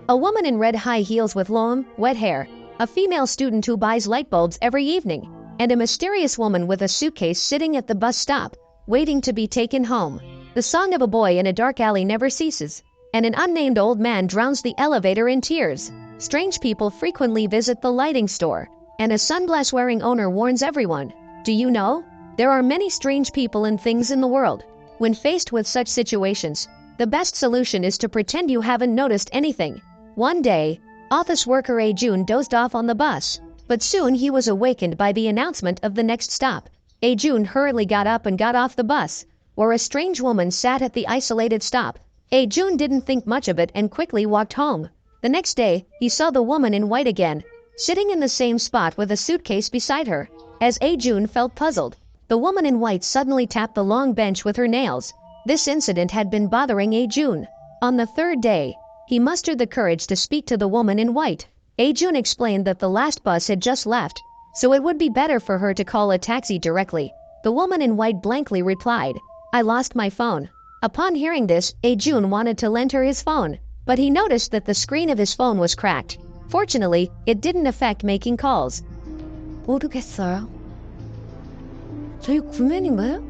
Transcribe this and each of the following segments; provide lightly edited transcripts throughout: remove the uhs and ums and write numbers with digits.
A woman in red high heels with long, wet hair, a female student who buys light bulbs every evening, and a mysterious woman with a suitcase sitting at the bus stop, waiting to be taken home. The song of a boy in a dark alley never ceases, and an unnamed old man drowns the elevator in tears. Strange people frequently visit the lighting store, and a sunglass-wearing owner warns everyone. Do you know? There are many strange people and things in the world. When faced with such situations, the best solution is to pretend you haven't noticed anything. One day, office worker Atone dozed off on the bus, but soon he was awakened by the announcement of the next stop. Atone hurriedly got up and got off the bus, where a strange woman sat at the isolated stop. Atone didn't think much of it and quickly walked home. The next day, he saw the woman in white again, sitting in the same spot with a suitcase beside her. As Atone felt puzzled, the woman in white suddenly tapped the long bench with her nails. This incident had been bothering Atone. On the third day, he mustered the courage to speak to the woman in white. Atone explained that the last bus had just left, so it would be better for her to call a taxi directly. The woman in white blankly replied, "I lost my phone." Upon hearing this, Atone wanted to lend her his phone, but he noticed that the screen of his phone was cracked. Fortunately, it didn't affect making calls. 모르겠어요. 저희 구면인가요?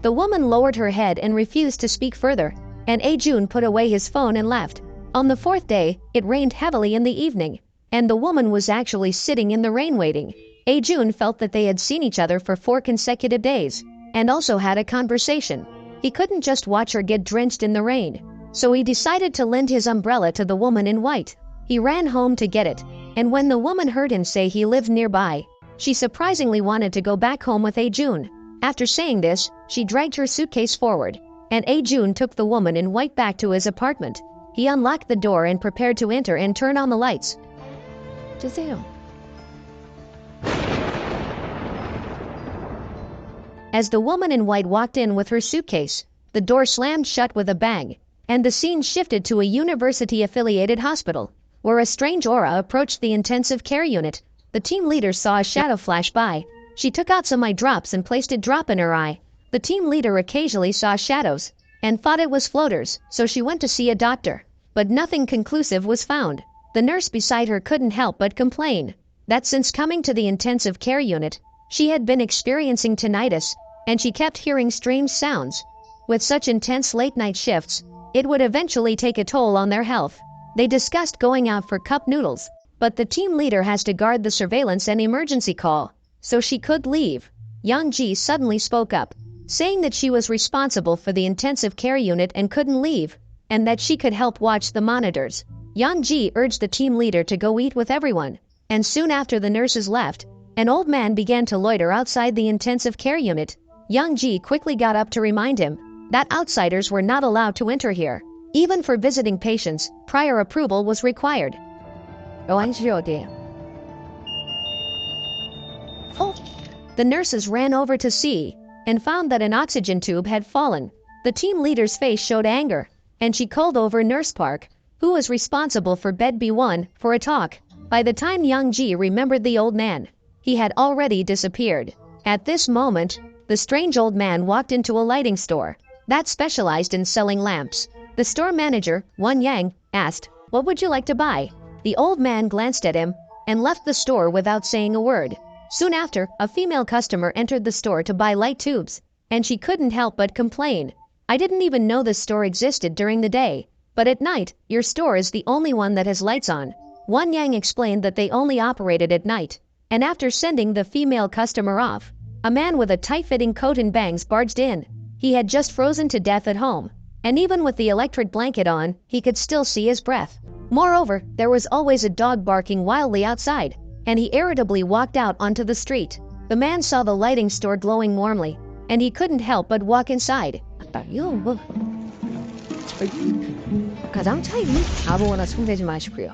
The woman lowered her head and refused to speak further, and Atone put away his phone and left. On the fourth day, it rained heavily in the evening, and the woman was actually sitting in the rain waiting. Atone felt that they had seen each other for 4 consecutive days, and also had a conversation. He couldn't just watch her get drenched in the rain, so he decided to lend his umbrella to the woman in white. He ran home to get it, and when the woman heard him say he lived nearby, she surprisingly wanted to go back home with Atone. After saying this, she dragged her suitcase forward, and Atone took the woman in white back to his apartment. He unlocked the door and prepared to enter and turn on the lights. 주세요. As the woman in white walked in with her suitcase, the door slammed shut with a bang, and the scene shifted to a university-affiliated hospital, where a strange aura approached the intensive care unit. The team leader saw a shadow flash by. She took out some eye drops and placed a drop in her eye. The team leader occasionally saw shadows and thought it was floaters, so she went to see a doctor. But nothing conclusive was found. The nurse beside her couldn't help but complain that since coming to the intensive care unit, she had been experiencing tinnitus, and she kept hearing strange sounds. With such intense late-night shifts, it would eventually take a toll on their health. They discussed going out for cup noodles, but the team leader has to guard the surveillance and emergency call, so she could leave. Young Ji suddenly spoke up, saying that she was responsible for the intensive care unit and couldn't leave, and that she could help watch the monitors. Young Ji urged the team leader to go eat with everyone, and soon after the nurses left, an old man began to loiter outside the intensive care unit. Young Ji quickly got up to remind him that outsiders were not allowed to enter here. Even for visiting patients, prior approval was required. 여왕실이 어디예요? The nurses ran over to see, and found that an oxygen tube had fallen. The team leader's face showed anger, and she called over Nurse Park, who was responsible for Bed B1, for a talk. By the time Young Ji remembered the old man, he had already disappeared. At this moment, the strange old man walked into a lighting store that specialized in selling lamps. The store manager, Won Yang, asked, "What would you like to buy?" The old man glanced at him and left the store without saying a word. Soon after, a female customer entered the store to buy light tubes, and she couldn't help but complain. "I didn't even know this store existed during the day, but at night, your store is the only one that has lights on." Won Yang explained that they only operated at night, and after sending the female customer off, a man with a tight-fitting coat and bangs barged in. He had just frozen to death at home, and even with the electric blanket on, he could still see his breath. Moreover, there was always a dog barking wildly outside, and he irritably walked out onto the street. The man saw the lighting store glowing warmly, and he couldn't help but walk inside. 가장 차이는 아무거나 손대지 마시고요.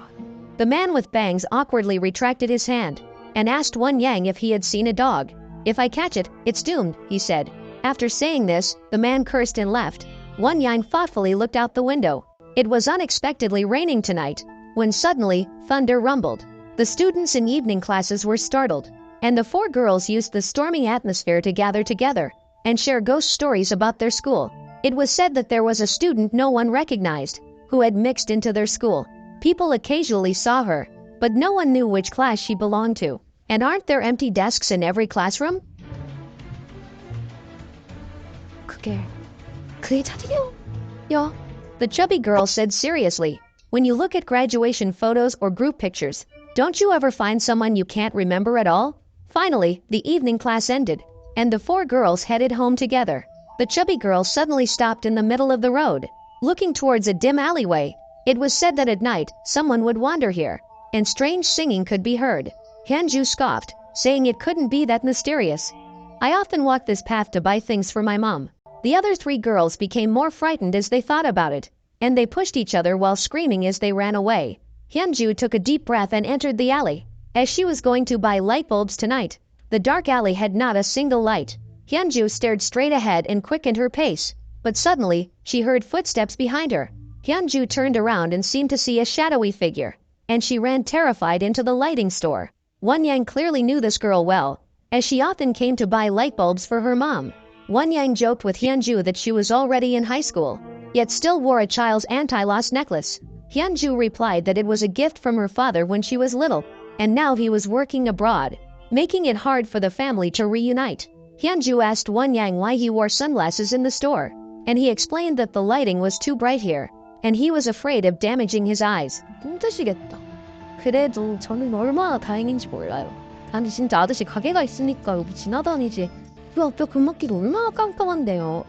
The man with bangs awkwardly retracted his hand and asked Won Yang if he had seen a dog. "If I catch it, it's doomed," he said. After saying this, the man cursed and left. Won Yang thoughtfully looked out the window. It was unexpectedly raining tonight, when suddenly, thunder rumbled. The students in evening classes were startled, and the 4 girls used the stormy atmosphere to gather together and share ghost stories about their school. It was said that there was a student no one recognized who had mixed into their school. People occasionally saw her, but no one knew which class she belonged to. And aren't there empty desks in every classroom? 그게 차지요? 야, The chubby girl said seriously. When you look at graduation photos or group pictures, don't you ever find someone you can't remember at all? Finally, the evening class ended, and the four girls headed home together. The chubby girl suddenly stopped in the middle of the road, looking towards a dim alleyway. It was said that at night, someone would wander here, and strange singing could be heard. Hyunju scoffed, saying it couldn't be that mysterious. I often walk this path to buy things for my mom. The other three girls became more frightened as they thought about it, and they pushed each other while screaming as they ran away. Hyunju took a deep breath and entered the alley. As she was going to buy light bulbs tonight, the dark alley had not a single light. Hyunju stared straight ahead and quickened her pace, but suddenly, she heard footsteps behind her. Hyunju turned around and seemed to see a shadowy figure, and she ran terrified into the lighting store. Won-yang clearly knew this girl well, as she often came to buy light bulbs for her mom. Won-yang joked with Hyunju that she was already in high school, yet still wore a child's anti-loss necklace. Hyunju replied that it was a gift from her father when she was little, and now he was working abroad, making it hard for the family to reunite. Hyunju asked Won-yang why he wore sunglasses in the store, and he explained that the lighting was too bright here, and he was afraid of damaging his eyes. 힘드시겠다. 그래도 저는 얼마나 다행인지 몰라요. 아니 진짜 아저씨 가게가 있으니까 여기 지나다니지. 그 앞에 골목길이 얼마나 깜깜한데요.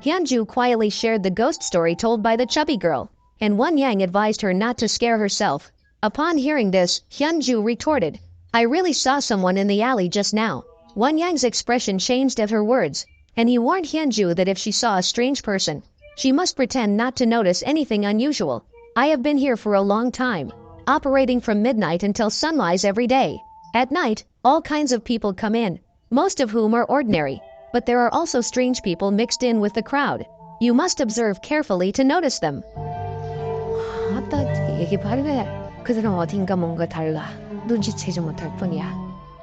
Hyunju quietly shared the ghost story told by the chubby girl, and Won-yang advised her not to scare herself. Upon hearing this, Hyunju retorted, I really saw someone in the alley just now. Won-yang's expression changed at her words, and he warned Hyunju that if she saw a strange person, she must pretend not to notice anything unusual. I have been here for a long time, operating from midnight until sunrise every day. At night, all kinds of people come in, most of whom are ordinary, but there are also strange people mixed in with the crowd. You must observe carefully to notice them. 아따 얘기 바르네. 그 사람 어딘가 뭔가 달라. 눈치채지 못할 뿐이야.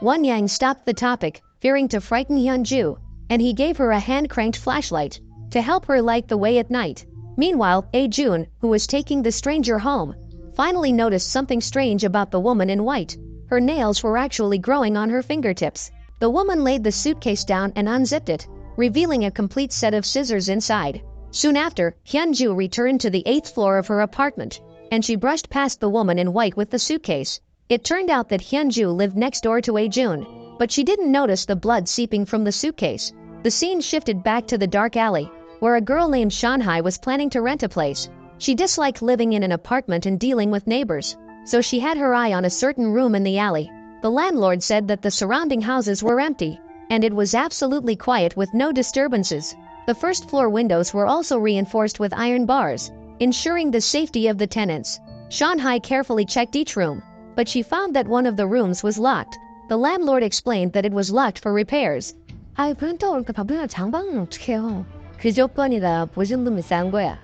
Won-yang stopped the topic, fearing to frighten Hyunju, and he gave her a hand-cranked flashlight to help her light the way at night. Meanwhile, Jun, who was taking the stranger home, finally noticed something strange about the woman in white. Her nails were actually growing on her fingertips. The woman laid the suitcase down and unzipped it, revealing a complete set of scissors inside. Soon after, Hyunju returned to the 8th floor of her apartment, and she brushed past the woman in white with the suitcase. It turned out that Hyunju lived next door to Jun, but she didn't notice the blood seeping from the suitcase. The scene shifted back to the dark alley, where a girl named Shanghai was planning to rent a place. She disliked living in an apartment and dealing with neighbors, so she had her eye on a certain room in the alley. The landlord said that the surrounding houses were empty, and it was absolutely quiet with no disturbances. The first-floor windows were also reinforced with iron bars, ensuring the safety of the tenants. Shanghai carefully checked each room, but she found that one of the rooms was locked. The landlord explained that it was locked for repairs. 아이 그렇다고 이렇게 바쁘면 장방은 어떻게 해요? 그 조건이다. 보증금이 싼 거야.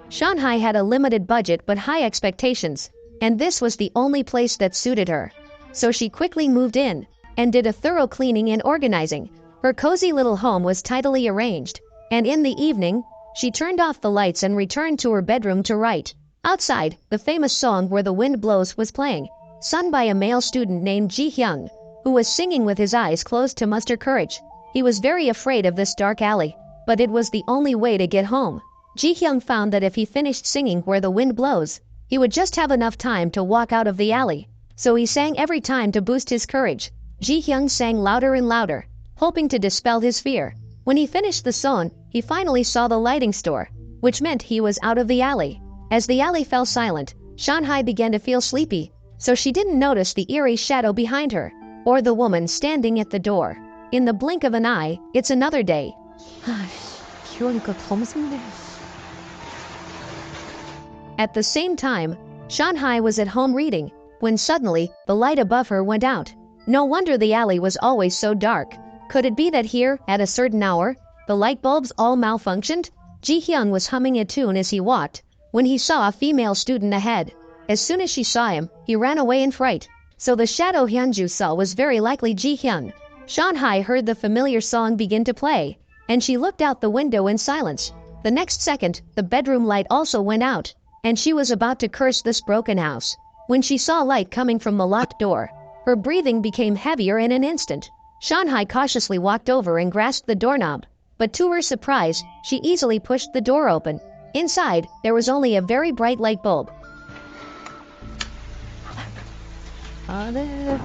Shanghai had a limited budget but high expectations, and this was the only place that suited her. So she quickly moved in, and did a thorough cleaning and organizing. Her cozy little home was tidily arranged, and in the evening, she turned off the lights and returned to her bedroom to write. Outside, the famous song Where the Wind Blows was playing, sung by a male student named Ji-hyung, who was singing with his eyes closed to muster courage. He was very afraid of this dark alley, but it was the only way to get home. Ji-hyung found that if he finished singing Where the Wind Blows, he would just have enough time to walk out of the alley. So he sang every time to boost his courage. Ji-hyung sang louder and louder, hoping to dispel his fear. When he finished the song, he finally saw the lighting store, which meant he was out of the alley. As the alley fell silent, Shanghai began to feel sleepy, so she didn't notice the eerie shadow behind her, or the woman standing at the door. In the blink of an eye, it's another day. 비 오니까 더 무섭네. At the same time, Shanghai was at home reading, when suddenly, the light above her went out. No wonder the alley was always so dark. Could it be that here, at a certain hour, the light bulbs all malfunctioned? Ji-hyung was humming a tune as he walked, when he saw a female student ahead. As soon as she saw him, he ran away in fright. So the shadow Hyunju saw was very likely Ji-hyung. Shanghai heard the familiar song begin to play, and she looked out the window in silence. The next second, the bedroom light also went out, and she was about to curse this broken house when she saw light coming from the locked door. Her breathing became heavier in an instant. Shanghai cautiously walked over and grasped the doorknob, but to her surprise, she easily pushed the door open. Inside, there was only a very bright light bulb. 네.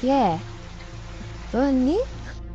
예. 뭐니?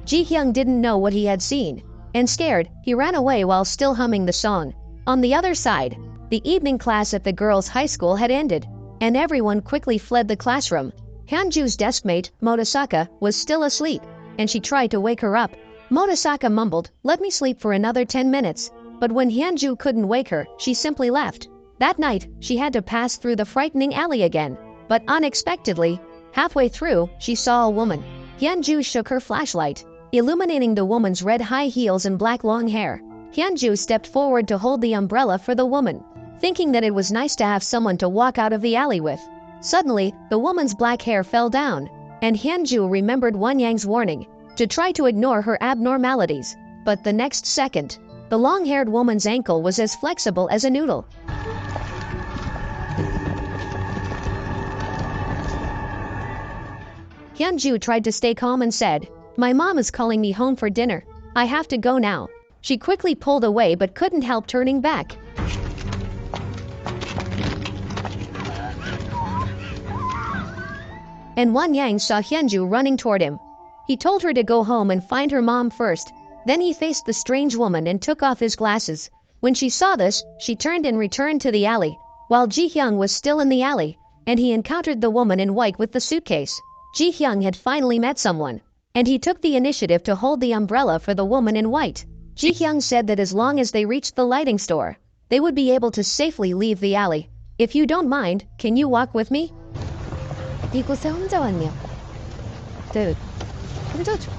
Ji-hyung didn't know what he had seen, and scared, he ran away while still humming the song. On the other side, the evening class at the girls' high school had ended, and everyone quickly fled the classroom. Hyunju's deskmate, Motasaka, was still asleep, and she tried to wake her up. Motasaka mumbled, "Let me sleep for another 10 minutes." But when Hyunju couldn't wake her, she simply left. That night, she had to pass through the frightening alley again. But unexpectedly, halfway through, she saw a woman. Hyunju shook her flashlight, illuminating the woman's red high heels and black long hair. Hyunju stepped forward to hold the umbrella for the woman, thinking that it was nice to have someone to walk out of the alley with. Suddenly, the woman's black hair fell down, and Hyunju remembered Won Yang's warning to try to ignore her abnormalities. But the next second, the long-haired woman's ankle was as flexible as a noodle. Hyunju tried to stay calm and said, "My mom is calling me home for dinner. I have to go now." She quickly pulled away but couldn't help turning back. And Won Yang saw Hyunju running toward him. He told her to go home and find her mom first. Then he faced the strange woman and took off his glasses. When she saw this, she turned and returned to the alley, while Ji-hyung was still in the alley, and he encountered the woman in white with the suitcase. Ji-hyung had finally met someone, and he took the initiative to hold the umbrella for the woman in white. Ji-hyung said that as long as they reached the lighting store, they would be able to safely leave the alley. "If you don't mind, can you walk with me?" 이곳에 혼자 왔냐? 네. 혼자죠.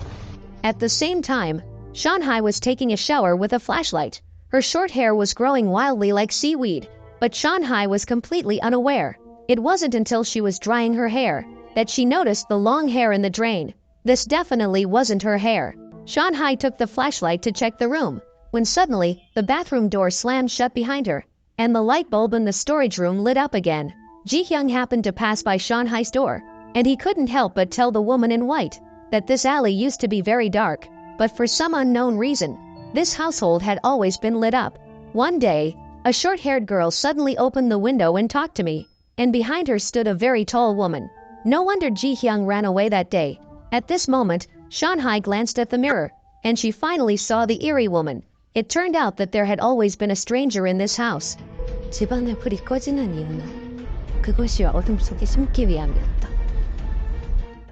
At the same time, Shanghai was taking a shower with a flashlight. Her short hair was growing wildly like seaweed, but Shanghai was completely unaware. It wasn't until she was drying her hair that she noticed the long hair in the drain. This definitely wasn't her hair. Shanghai took the flashlight to check the room, when suddenly, the bathroom door slammed shut behind her, and the light bulb in the storage room lit up again. Ji-hyung happened to pass by Shanghai's door, and he couldn't help but tell the woman in white that this alley used to be very dark, but for some unknown reason, this household had always been lit up. One day, a short-haired girl suddenly opened the window and talked to me, and behind her stood a very tall woman. No wonder Ji-hyung ran away that day. At this moment, Shanghai glanced at the mirror, and she finally saw the Eerie woman. It turned out that there had always been a stranger in this house. 집안의 불이 꺼지는 이유는 그것이 어둠 속에 숨기 위함이었다.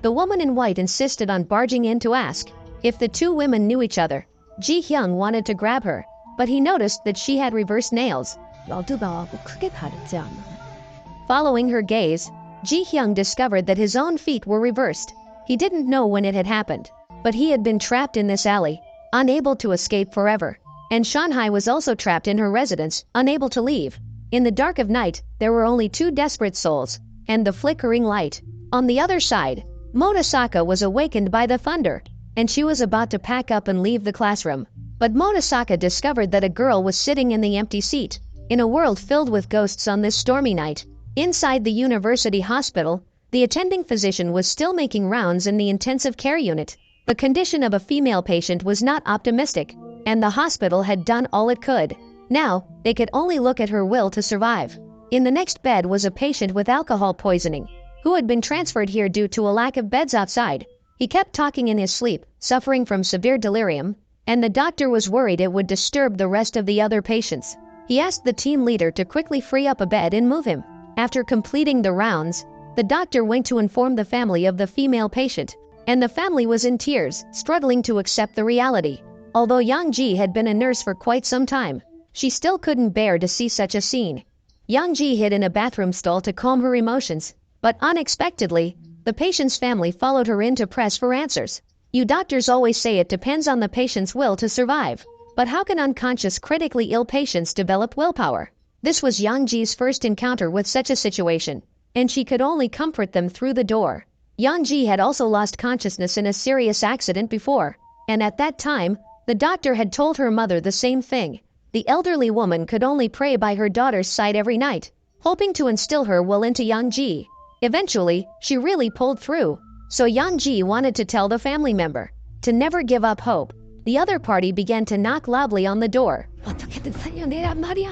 The woman in white insisted on barging in to ask if the two women knew each other. Ji-hyung wanted to grab her, but he noticed that she had reversed nails. 너도 나하고 크게 다르지 않아. Following her gaze, Ji-hyung discovered that his own feet were reversed. He didn't know when it had happened, but he had been trapped in this alley, unable to escape forever. And Shanghai was also trapped in her residence, unable to leave. In the dark of night, there were only two desperate souls, and the flickering light. On the other side, Motasaka was awakened by the thunder, and she was about to pack up and leave the classroom. But Motasaka discovered that a girl was sitting in the empty seat, in a world filled with ghosts on this stormy night. Inside the university hospital, the attending physician was still making rounds in the intensive care unit. The condition of a female patient was not optimistic, and the hospital had done all it could. Now, they could only look at her will to survive. In the next bed was a patient with alcohol poisoning, who had been transferred here due to a lack of beds outside. He kept talking in his sleep, suffering from severe delirium, and the doctor was worried it would disturb the rest of the other patients. He asked the team leader to quickly free up a bed and move him. After completing the rounds, the doctor went to inform the family of the female patient, and the family was in tears, struggling to accept the reality. Although Yang Ji had been a nurse for quite some time, she still couldn't bear to see such a scene. Yang Ji hid in a bathroom stall to calm her emotions, but unexpectedly, the patient's family followed her in to press for answers. "You doctors always say it depends on the patient's will to survive, but how can unconscious critically ill patients develop willpower?" This was Yang Ji's first encounter with such a situation, and she could only comfort them through the door. Yang Ji had also lost consciousness in a serious accident before, and at that time, the doctor had told her mother the same thing. the elderly woman could only pray by her daughter's side every night, hoping to instill her will into Yang Ji. Eventually, she really pulled through, so Yang Ji wanted to tell the family member to never give up hope. The other party began to knock loudly on the door. 어떻게든 살려내란 말이야.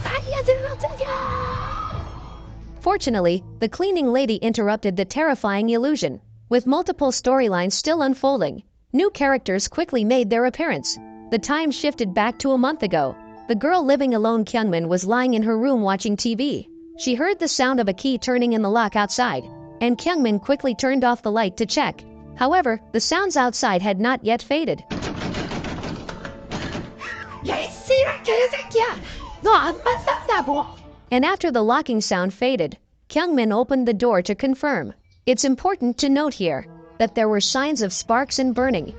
살려들어주냐. Fortunately, the cleaning lady interrupted the terrifying illusion. With multiple storylines still unfolding, new characters quickly made their appearance. The time shifted back to a month ago. The girl living alone, Kyungmin, was lying in her room watching TV. She heard the sound of a key turning in the lock outside, and Kyungmin quickly turned off the light to check. However, the sounds outside had not yet faded. And after the locking sound faded, Kyungmin opened the door to confirm. It's important to note here that there were signs of sparks and burning.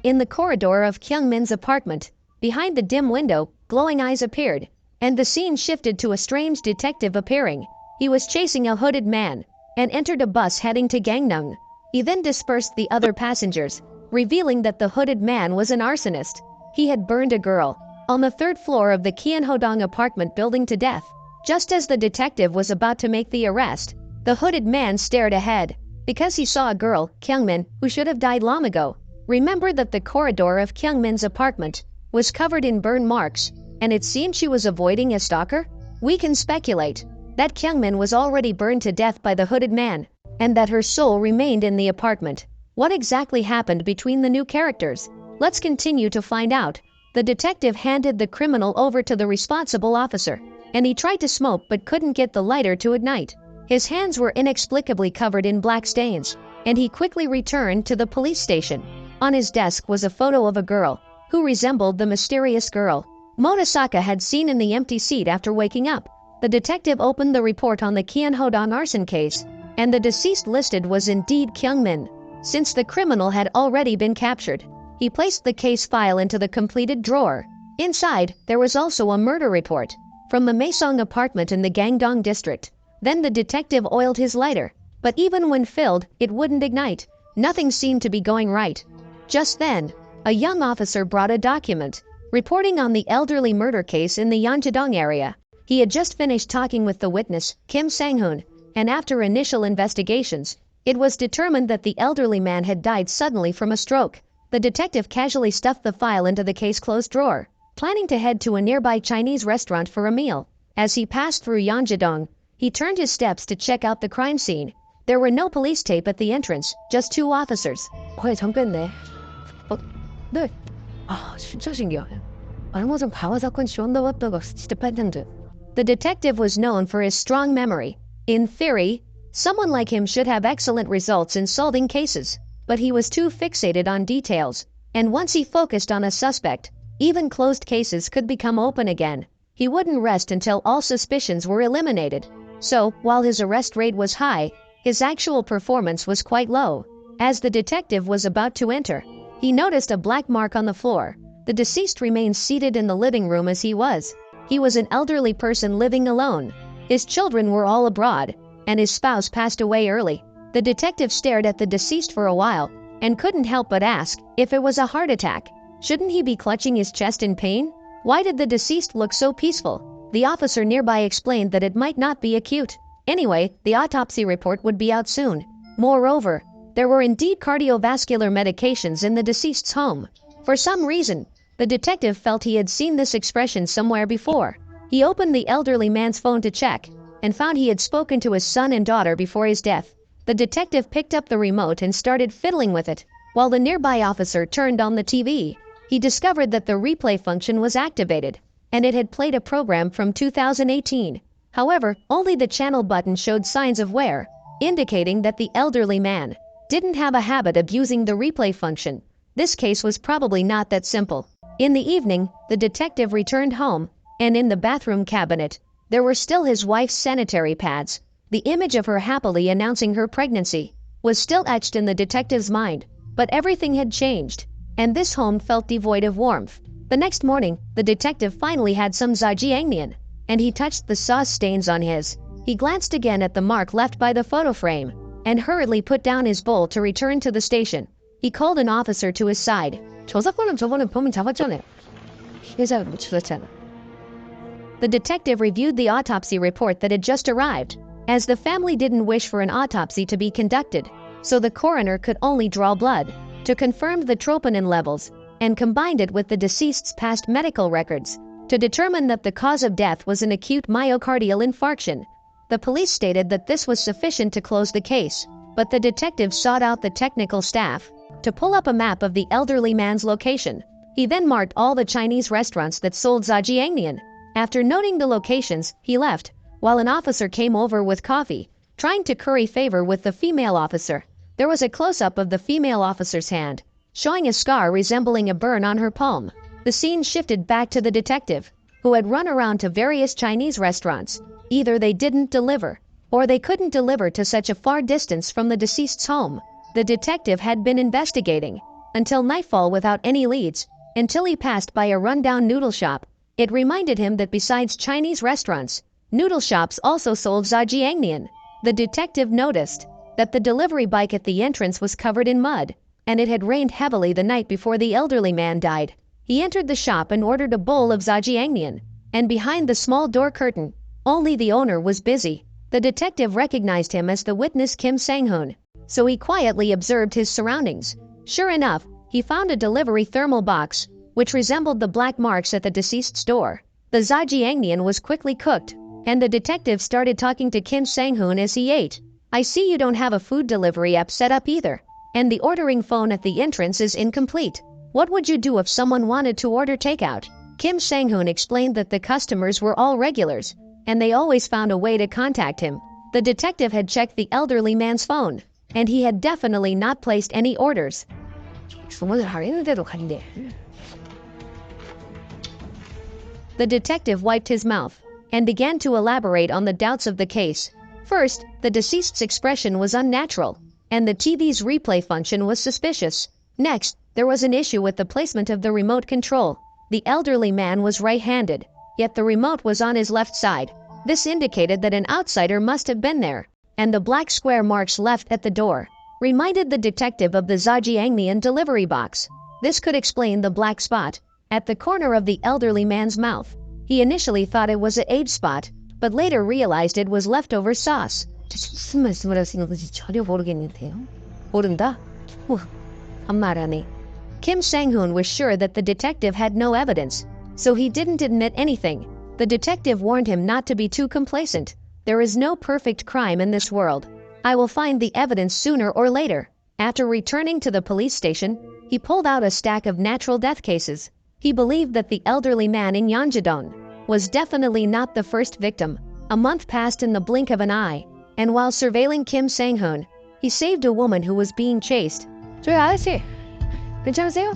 In the corridor of Kyungmin's apartment, behind the dim window, glowing eyes appeared, and the scene shifted to a strange detective appearing. He was chasing a hooded man and entered a bus heading to Gangneung. He then dispersed the other passengers, revealing that the hooded man was an arsonist. He had burned a girl on the third floor of the Kianhodong apartment building to death. Just as the detective was about to make the arrest, the hooded man stared ahead. Because he saw a girl, Kyungmin, who should have died long ago. Remember that the corridor of Kyungmin's apartment was covered in burn marks, and it seemed she was avoiding a stalker? We can speculate that Kyungmin was already burned to death by the hooded man, and that her soul remained in the apartment. What exactly happened between the new characters? Let's continue to find out. The detective handed the criminal over to the responsible officer, and he tried to smoke but couldn't get the lighter to ignite. His hands were inexplicably covered in black stains, and he quickly returned to the police station. On his desk was a photo of a girl who resembled the mysterious girl Monosaka had seen in the empty seat after waking up. The detective opened the report on the Kianhodong arson case, and the deceased listed was indeed Kyungmin. Since the criminal had already been captured, he placed the case file into the completed drawer. Inside, there was also a murder report from the Maesong apartment in the Gangdong district. Then the detective oiled his lighter, but even when filled, it wouldn't ignite. Nothing seemed to be going right. Just then, a young officer brought a document reporting on the elderly murder case in the Yeonjadong area. He had just finished talking with the witness, Kim Sang-hoon, and after initial investigations, it was determined that the elderly man had died suddenly from a stroke. The detective casually stuffed the file into the case-closed drawer, planning to head to a nearby Chinese restaurant for a meal. As he passed through Yeonjadong, he turned his steps to check out the crime scene. There were no police tape at the entrance, just two officers. 잠깐네. 네. 진짜 신기하네. 얼마 전 방화 사건 지원나왔다가 진짜 팬텐데. The detective was known for his strong memory. In theory, someone like him should have excellent results in solving cases, but he was too fixated on details, and once he focused on a suspect, even closed cases could become open again. He wouldn't rest until all suspicions were eliminated. So, while his arrest rate was high, his actual performance was quite low. As the detective was about to enter, he noticed a black mark on the floor. The deceased remained seated in the living room as he was. He was an elderly person living alone. His children were all abroad, and his spouse passed away early. The detective stared at the deceased for a while, and couldn't help but ask if it was a heart attack. Shouldn't he be clutching his chest in pain? Why did the deceased look so peaceful? The officer nearby explained that it might not be acute. Anyway, the autopsy report would be out soon. Moreover, there were indeed cardiovascular medications in the deceased's home. For some reason, the detective felt he had seen this expression somewhere before. He opened the elderly man's phone to check, and found he had spoken to his son and daughter before his death. The detective picked up the remote and started fiddling with it, while the nearby officer turned on the TV. He discovered that the replay function was activated, and it had played a program from 2018. However, only the channel button showed signs of wear, indicating that the elderly man didn't have a habit of using the replay function. This case was probably not that simple. In the evening, the detective returned home, and in the bathroom cabinet, there were still his wife's sanitary pads. The image of her happily announcing her pregnancy was still etched in the detective's mind, but everything had changed, and this home felt devoid of warmth. The next morning, the detective finally had some zhajiangnian, and he touched the sauce stains on his. He glanced again at the mark left by the photo frame, and hurriedly put down his bowl to return to the station. He called an officer to his side. 저 사건은 저번에 범인 잡았잖아요. 피해자 못 찾았잖아. The detective reviewed the autopsy report that had just arrived, as the family didn't wish for an autopsy to be conducted, so the coroner could only draw blood to confirm the troponin levels and combined it with the deceased's past medical records to determine that the cause of death was an acute myocardial infarction. The police stated that this was sufficient to close the case, but the detective sought out the technical staff to pull up a map of the elderly man's location. He then marked all the Chinese restaurants that sold zhajiangnian. After noting the locations, he left, while an officer came over with coffee, trying to curry favor with the female officer. There was a close-up of the female officer's hand, showing a scar resembling a burn on her palm. The scene shifted back to the detective, who had run around to various Chinese restaurants. Either they didn't deliver, or they couldn't deliver to such a far distance from the deceased's home. The detective had been investigating until nightfall without any leads, until he passed by a rundown noodle shop. It reminded him that besides Chinese restaurants, noodle shops also sold zhajiangnian. The detective noticed that the delivery bike at the entrance was covered in mud, and it had rained heavily the night before the elderly man died. He entered the shop and ordered a bowl of zhajiangnian, and behind the small door curtain, only the owner was busy. The detective recognized him as the witness Kim Sang-hoon, so he quietly observed his surroundings. Sure enough, he found a delivery thermal box, which resembled the black marks at the deceased's door. The zhajiangnian was quickly cooked, and the detective started talking to Kim Sang-hoon as he ate. I see you don't have a food delivery app set up either, and the ordering phone at the entrance is incomplete. What would you do if someone wanted to order takeout? Kim Sang-hoon explained that the customers were all regulars, and they always found a way to contact him. The detective had checked the elderly man's phone, and he had definitely not placed any orders. 주문을 하려는데도 간대. The detective wiped his mouth and began to elaborate on the doubts of the case. First, the deceased's expression was unnatural, and the TV's replay function was suspicious. Next, there was an issue with the placement of the remote control. The elderly man was right-handed, yet the remote was on his left side. This indicated that an outsider must have been there, and the black square marks left at the door reminded the detective of the zhajiangnian delivery box. This could explain the black spot at the corner of the elderly man's mouth. He initially thought it was an age spot, but later realized it was leftover sauce. 무슨 말씀을 하시는 건지 전혀 모르겠는데요. 모른다? 한 말 안 해. Kim Sang-hoon was sure that the detective had no evidence, so he didn't admit anything. The detective warned him not to be too complacent. There is no perfect crime in this world. I will find the evidence sooner or later. After returning to the police station, he pulled out a stack of natural death cases. He believed that the elderly man in Yeonjadong was definitely not the first victim. A month passed in the blink of an eye, and while surveilling Kim Sang-hoon, he saved a woman who was being chased. 저희 아저씨, 괜찮으세요?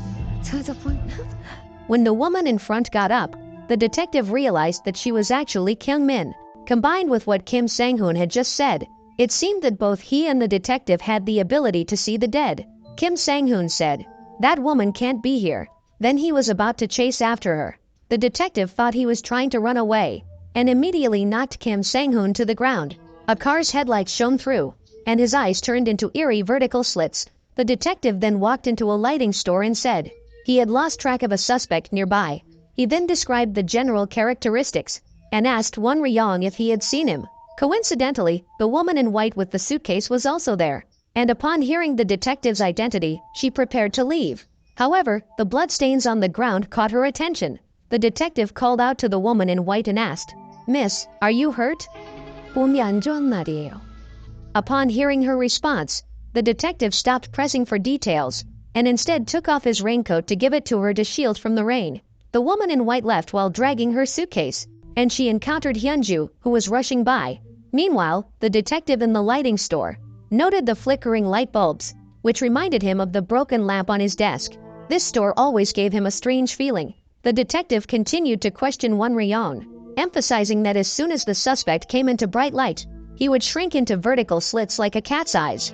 When the woman in front got up, the detective realized that she was actually Kyung Min. Combined with what Kim Sang-hoon had just said, it seemed that both he and the detective had the ability to see the dead. Kim Sang-hoon said, "That woman can't be here." Then he was about to chase after her. The detective thought he was trying to run away, and immediately knocked Kim Sang-hoon to the ground. A car's headlights shone through, and his eyes turned into eerie vertical slits. The detective then walked into a lighting store and said he had lost track of a suspect nearby. He then described the general characteristics and asked Won Ryong if he had seen him. Coincidentally, the woman in white with the suitcase was also there, and upon hearing the detective's identity, she prepared to leave. However, the bloodstains on the ground caught her attention. The detective called out to the woman in white and asked, "Miss, are you hurt?" 몸이 안 좋은 날이에요. Upon hearing her response, the detective stopped pressing for details and instead took off his raincoat to give it to her to shield from the rain. The woman in white left while dragging her suitcase, and she encountered Hyunju, who was rushing by. Meanwhile, the detective in the lighting store noted the flickering light bulbs, which reminded him of the broken lamp on his desk. This store always gave him a strange feeling. The detective continued to question Won Ryong, emphasizing that as soon as the suspect came into bright light, he would shrink into vertical slits like a cat's eyes.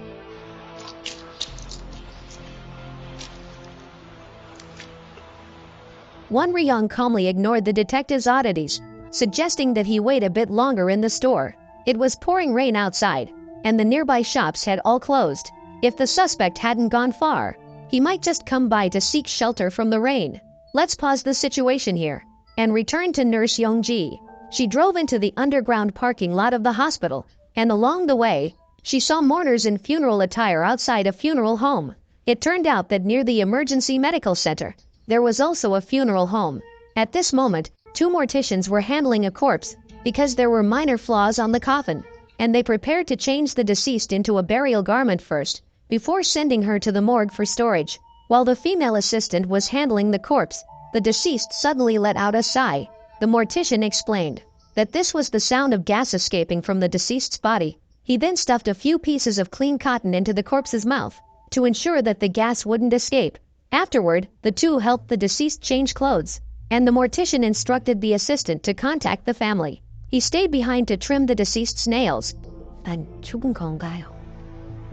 Won Ryong calmly ignored the detective's oddities, suggesting that he wait a bit longer in the store. It was pouring rain outside, and the nearby shops had all closed. If the suspect hadn't gone far, he might just come by to seek shelter from the rain. Let's pause the situation here and return to Nurse Young-ji. She drove into the underground parking lot of the hospital, and along the way, she saw mourners in funeral attire outside a funeral home. It turned out that near the emergency medical center, there was also a funeral home. At this moment, 2 morticians were handling a corpse because there were minor flaws on the coffin, and they prepared to change the deceased into a burial garment first, before sending her to the morgue for storage. While the female assistant was handling the corpse, the deceased suddenly let out a sigh. The mortician explained that this was the sound of gas escaping from the deceased's body. He then stuffed a few pieces of clean cotton into the corpse's mouth to ensure that the gas wouldn't escape. Afterward, the two helped the deceased change clothes, and the mortician instructed the assistant to contact the family. He stayed behind to trim the deceased's nails. 안 죽은 건가요?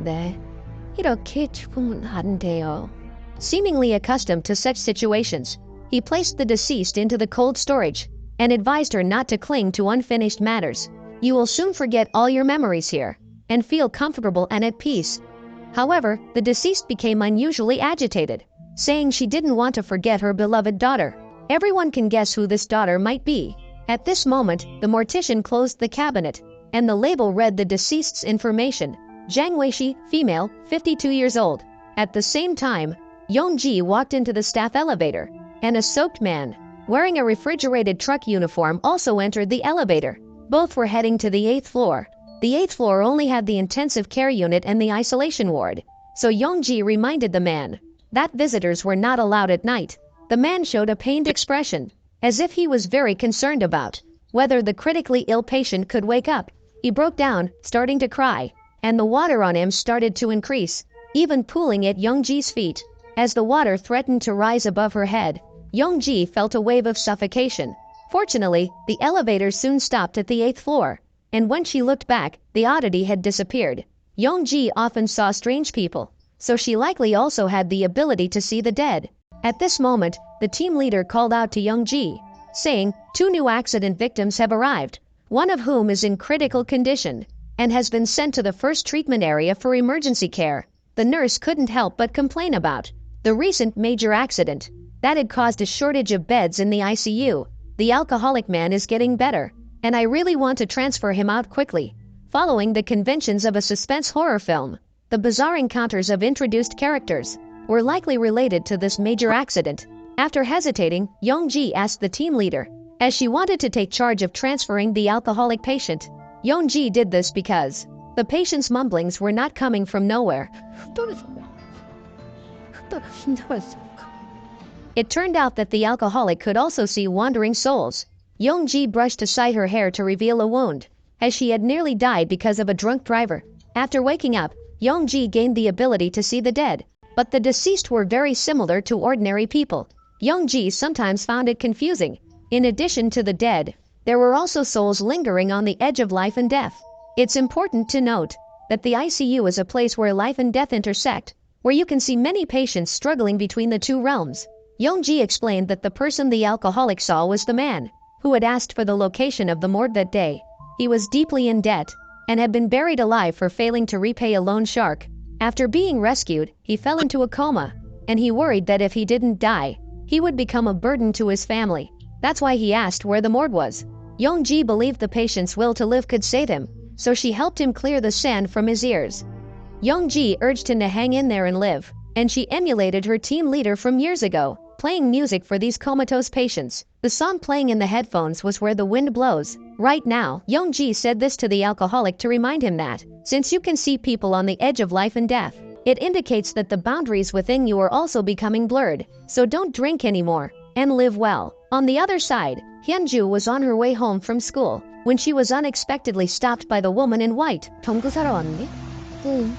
네, 이렇게 죽으면 안 돼요. Seemingly accustomed to such situations, he placed the deceased into the cold storage and advised her not to cling to unfinished matters. You will soon forget all your memories here and feel comfortable and at peace. However, the deceased became unusually agitated, saying she didn't want to forget her beloved daughter. Everyone can guess who this daughter might be. At this moment, the mortician closed the cabinet, and the label read the deceased's information: Zhang Weishi, female, 52 years old. At the same time, Yong-ji walked into the staff elevator, and a soaked man, wearing a refrigerated truck uniform, also entered the elevator. Both were heading to the 8th floor. The 8th floor only had the intensive care unit and the isolation ward, so Yong-ji reminded the man that visitors were not allowed at night. The man showed a pained expression, as if he was very concerned about whether the critically ill patient could wake up. He broke down, starting to cry, and the water on him started to increase, even pooling at Yong-ji's feet. As the water threatened to rise above her head, Yong-ji felt a wave of suffocation. Fortunately, the elevator soon stopped at the 8th floor, and when she looked back, the oddity had disappeared. Yong-ji often saw strange people, so she likely also had the ability to see the dead. At this moment, the team leader called out to Yong-ji, saying 2 new accident victims have arrived, one of whom is in critical condition and has been sent to the first treatment area for emergency care. The nurse couldn't help but complain about the recent major accident that had caused a shortage of beds in the ICU. The alcoholic man is getting better, and I really want to transfer him out quickly. Following the conventions of a suspense horror film, the bizarre encounters of introduced characters were likely related to this major accident. After hesitating, Yong-ji asked the team leader, as she wanted to take charge of transferring the alcoholic patient. Yong-ji did this because the patient's mumblings were not coming from nowhere. It turned out that the alcoholic could also see wandering souls. Yong-ji brushed aside her hair to reveal a wound, as she had nearly died because of a drunk driver. After waking up, Yong-ji gained the ability to see the dead, but the deceased were very similar to ordinary people. Yong-ji sometimes found it confusing. In addition to the dead, there were also souls lingering on the edge of life and death. It's important to note that the ICU is a place where life and death intersect, where you can see many patients struggling between the two realms. Yong-ji explained that the person the alcoholic saw was the man who had asked for the location of the morgue that day. He was deeply in debt and had been buried alive for failing to repay a loan shark. After being rescued, he fell into a coma, and he worried that if he didn't die, he would become a burden to his family. That's why he asked where the morgue was. Yong-ji believed the patient's will to live could save him, so she helped him clear the sand from his ears. Yong-ji urged him to hang in there and live, and she emulated her team leader from years ago, playing music for these comatose patients. The song playing in the headphones was Where the Wind Blows. Right now, Yong-ji said this to the alcoholic to remind him that, since you can see people on the edge of life and death, it indicates that the boundaries within you are also becoming blurred. So don't drink anymore, and live well. On the other side, Hyunju was on her way home from school when she was unexpectedly stopped by the woman in white, 전구 사러 왔니? 응.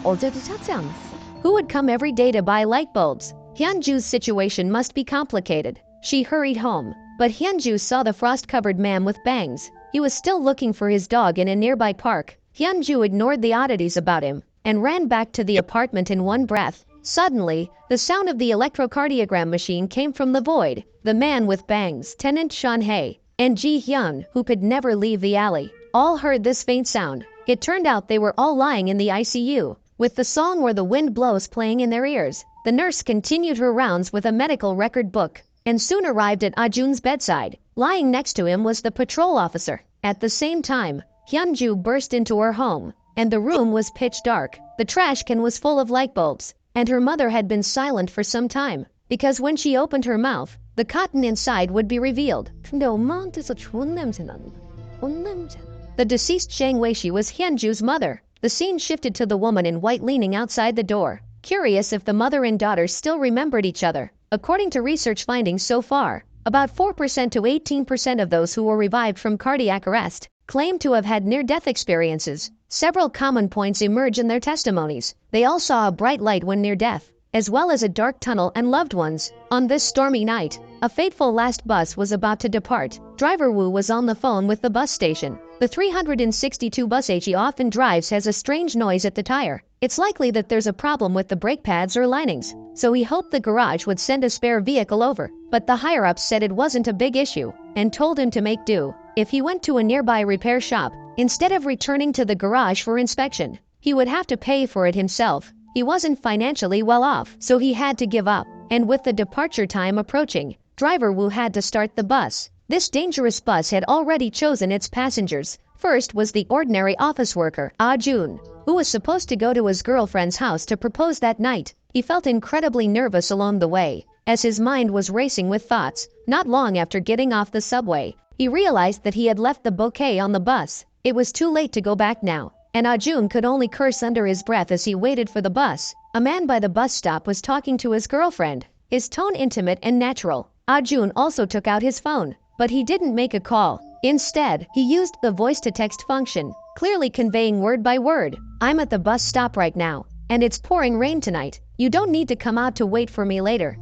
어제도 사지 않았어. who would come every day to buy light bulbs. Hyunju's situation must be complicated. She hurried home, but Hyunju saw the frost-covered man with bangs. He was still looking for his dog in a nearby park. Hyunju ignored the oddities about him and ran back to the apartment in one breath. Suddenly, the sound of the electrocardiogram machine came from the void. The man with bangs, Tenant Shanhae, and Ji Hyun, who could never leave the alley, all heard this faint sound. It turned out they were all lying in the ICU, with the song Where the Wind Blows playing in their ears. The nurse continued her rounds with a medical record book, and soon arrived at Ajun's bedside. Lying next to him was the patrol officer. At the same time, Hyunju burst into her home, and the room was pitch dark. The trash can was full of light bulbs, and her mother had been silent for some time, because when she opened her mouth, the cotton inside would be revealed. 근데 엄마한테서 좋은 냄새 난다. 뭔 냄새? The deceased Zhang Weishi was Hyunju's mother. The scene shifted to the woman in white leaning outside the door, curious if the mother and daughter still remembered each other. According to research findings so far, about 4% to 18% of those who were revived from cardiac arrest claim to have had near-death experiences. Several common points emerge in their testimonies. They all saw a bright light when near death, as well as a dark tunnel and loved ones. On this stormy night, a fateful last bus was about to depart. Driver Wu was on the phone with the bus station. The 362 bus he often drives has a strange noise at the tire. It's likely that there's a problem with the brake pads or linings, so he hoped the garage would send a spare vehicle over. But the higher-ups said it wasn't a big issue, and told him to make do. If he went to a nearby repair shop, instead of returning to the garage for inspection, he would have to pay for it himself. He wasn't financially well off, so he had to give up. And with the departure time approaching, Driver Wu had to start the bus. This dangerous bus had already chosen its passengers. First was the ordinary office worker, Ajun, who was supposed to go to his girlfriend's house to propose that night. He felt incredibly nervous along the way, as his mind was racing with thoughts. Not long after getting off the subway, he realized that he had left the bouquet on the bus. It was too late to go back now, and Ajun could only curse under his breath as he waited for the bus. A man by the bus stop was talking to his girlfriend, his tone intimate and natural. Ajun also took out his phone, but he didn't make a call. Instead, he used the voice-to-text function, clearly conveying word by word. "I'm at the bus stop right now, and it's pouring rain tonight. You don't need to come out to wait for me later."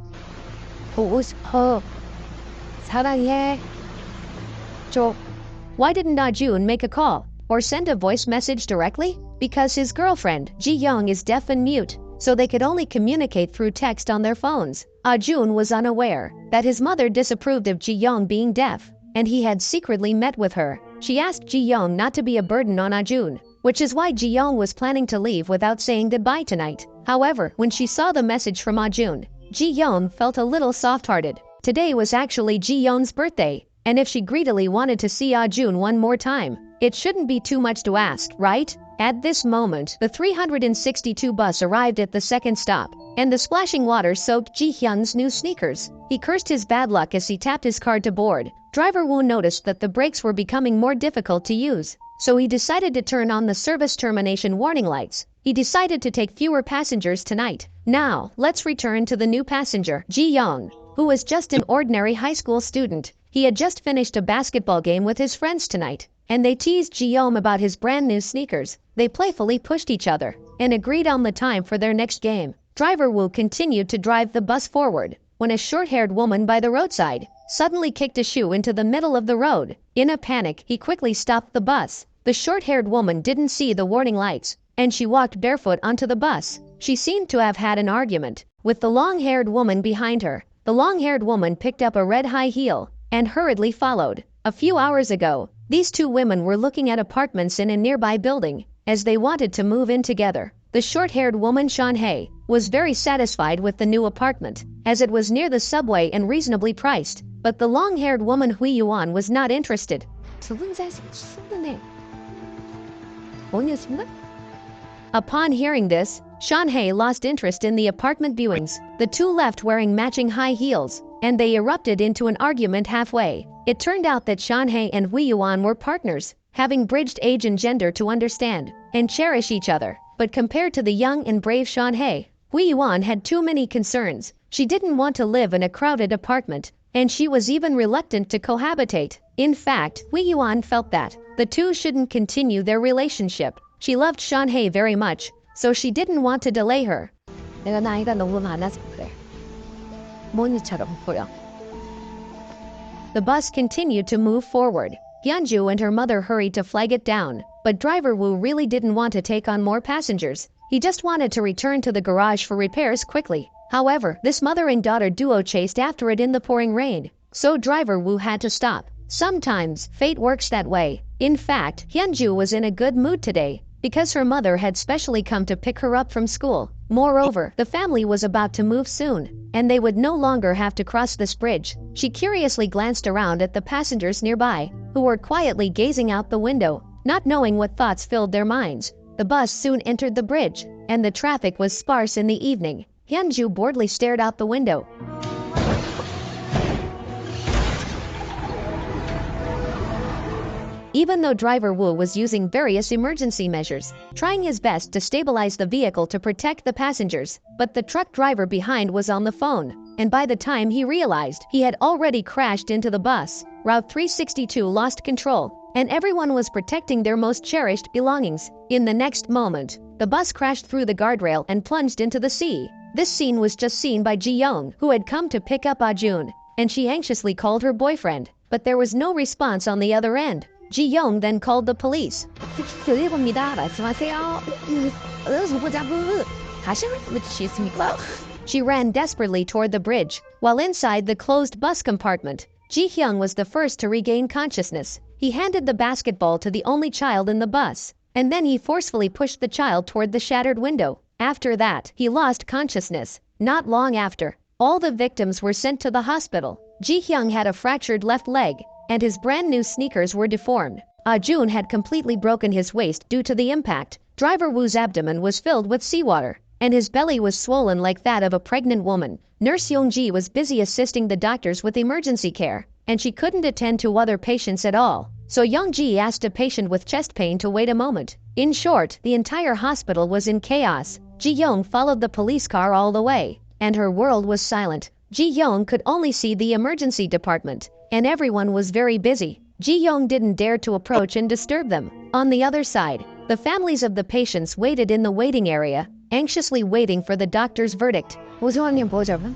보고 싶어. 사랑해. 저 Why didn't Ajun make a call or send a voice message directly? Because his girlfriend, Ji Young, is deaf and mute, so they could only communicate through text on their phones. Ajun was unaware that his mother disapproved of Ji Young being deaf, and he had secretly met with her. She asked Ji Young not to be a burden on Ajun, which is why Ji Young was planning to leave without saying goodbye tonight. However, when she saw the message from Ajun, Ji Young felt a little soft-hearted. Today was actually Ji Young's birthday, and if she greedily wanted to see Ajun one more time, it shouldn't be too much to ask, right? At this moment, the 362 bus arrived at the second stop, and the splashing water soaked Ji Hyun's new sneakers. He cursed his bad luck as he tapped his card to board. Driver Wu noticed that the brakes were becoming more difficult to use, so he decided to turn on the service termination warning lights. He decided to take fewer passengers tonight. Now, let's return to the new passenger, Ji Young, who was just an ordinary high school student. He had just finished a basketball game with his friends tonight, and they teased Ji Young about his brand new sneakers. They playfully pushed each other and agreed on the time for their next game. Driver Wu continued to drive the bus forward when a short-haired woman by the roadside suddenly kicked a shoe into the middle of the road. In a panic, he quickly stopped the bus. The short-haired woman didn't see the warning lights, and she walked barefoot onto the bus. She seemed to have had an argument with the long-haired woman behind her. The long-haired woman picked up a red high heel and hurriedly followed. A few hours ago, these two women were looking at apartments in a nearby building as they wanted to move in together. The short-haired woman, Shanhei, was very satisfied with the new apartment, as it was near the subway and reasonably priced. But the long-haired woman, Hui Yuan, was not interested. 두분 사이에 충분해. 뭐냐습니다? Upon hearing this, Shanhei lost interest in the apartment viewings. The two left wearing matching high heels, and they erupted into an argument halfway. It turned out that Shanhei and Hui Yuan were partners, having bridged age and gender to understand and cherish each other. But compared to the young and brave Shanhei, Hui Yuan had too many concerns. She didn't want to live in a crowded apartment, and she was even reluctant to cohabitate. In fact, Hui Yuan felt that the two shouldn't continue their relationship. She loved Shanhei very much, so she didn't want to delay her. 내가 나이가 너무 많아서 그래. 모니처럼 보여. The bus continued to move forward. Hyunju and her mother hurried to flag it down, but Driver Wu really didn't want to take on more passengers. He just wanted to return to the garage for repairs quickly. However, this mother and daughter duo chased after it in the pouring rain, so Driver Wu had to stop. Sometimes, fate works that way. In fact, Hyunju was in a good mood today, because her mother had specially come to pick her up from school. Moreover, the family was about to move soon, and they would no longer have to cross this bridge. She curiously glanced around at the passengers nearby, who were quietly gazing out the window, not knowing what thoughts filled their minds. The bus soon entered the bridge, and the traffic was sparse in the evening. Hyunju boredly stared out the window. Even though driver Wu was using various emergency measures, trying his best to stabilize the vehicle to protect the passengers, but the truck driver behind was on the phone, and by the time he realized, he had already crashed into the bus. Route 362 lost control, and everyone was protecting their most cherished belongings. In the next moment, the bus crashed through the guardrail and plunged into the sea. This scene was just seen by Ji-young, who had come to pick up Ah-jun, and she anxiously called her boyfriend, but there was no response on the other end. Ji-young then called the police. 드리봅니다. 말씀하세요. 누구자부 다시 말씀해주시겠습니까? She ran desperately toward the bridge. While inside the closed bus compartment, Ji-hyung was the first to regain consciousness. He handed the basketball to the only child in the bus, and then he forcefully pushed the child toward the shattered window. After that, he lost consciousness. Not long after, all the victims were sent to the hospital. Ji-hyung had a fractured left leg, and his brand new sneakers were deformed. Ah-jun had completely broken his waist due to the impact. Driver Wu's abdomen was filled with seawater, and his belly was swollen like that of a pregnant woman. Nurse Young-ji was busy assisting the doctors with emergency care, and she couldn't attend to other patients at all. So Young-ji asked a patient with chest pain to wait a moment. In short, the entire hospital was in chaos. Ji-young followed the police car all the way, and her world was silent. Ji-young could only see the emergency department, and everyone was very busy. Ji-young didn't dare to approach and disturb them. On the other side, the families of the patients waited in the waiting area, anxiously waiting for the doctor's verdict. 오승환님 보자분.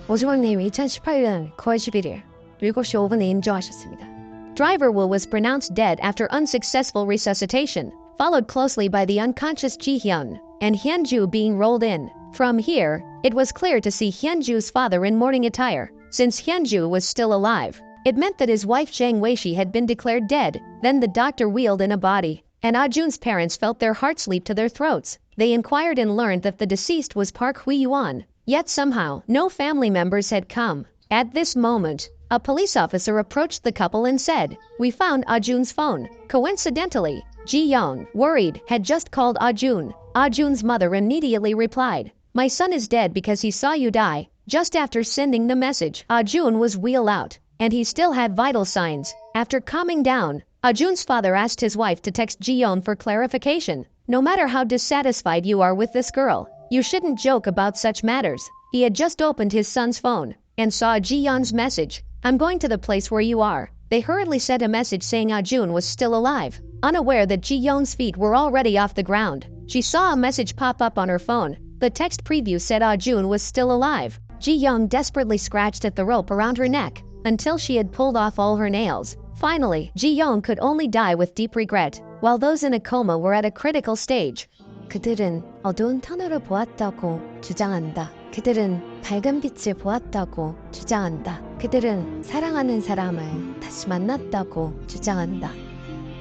오승환님 2018년 9월 11일 7시 5분에 인정하셨습니다. Driver Wu was pronounced dead after unsuccessful resuscitation, followed closely by the unconscious Ji-hyun, and Hyunju being rolled in. From here, it was clear to see Hyunju's father in mourning attire. Since Hyunju was still alive, it meant that his wife Jang Weishi had been declared dead. Then the doctor wheeled in a body, and Ah-jun's parents felt their hearts leap to their throats. They inquired and learned that the deceased was Park Hui-yuan. Yet somehow, no family members had come. At this moment, a police officer approached the couple and said, "We found Ah-jun's phone." Coincidentally, Ji-young, worried, had just called Ah-jun. Ah-jun's mother immediately replied, "My son is dead because he saw you die." Just after sending the message, Ah-jun was wheeled out, and he still had vital signs. After calming down, Ah-jun's father asked his wife to text Ji-young for clarification. "No matter how dissatisfied you are with this girl, you shouldn't joke about such matters." He had just opened his son's phone and saw Ji-young's message. "I'm going to the place where you are." They hurriedly sent a message saying Ah-jun was still alive, unaware that Ji-young's feet were already off the ground. She saw a message pop up on her phone. The text preview said Ah-jun was still alive. Ji-young desperately scratched at the rope around her neck until she had pulled off all her nails. Finally, Ji-young could only die with deep regret, while those in a coma were at a critical stage. 그들은 어두운 터널을 보았다고 주장한다. 그들은 밝은 빛을 보았다고 주장한다. 그들은 사랑하는 사람을 다시 만났다고 주장한다.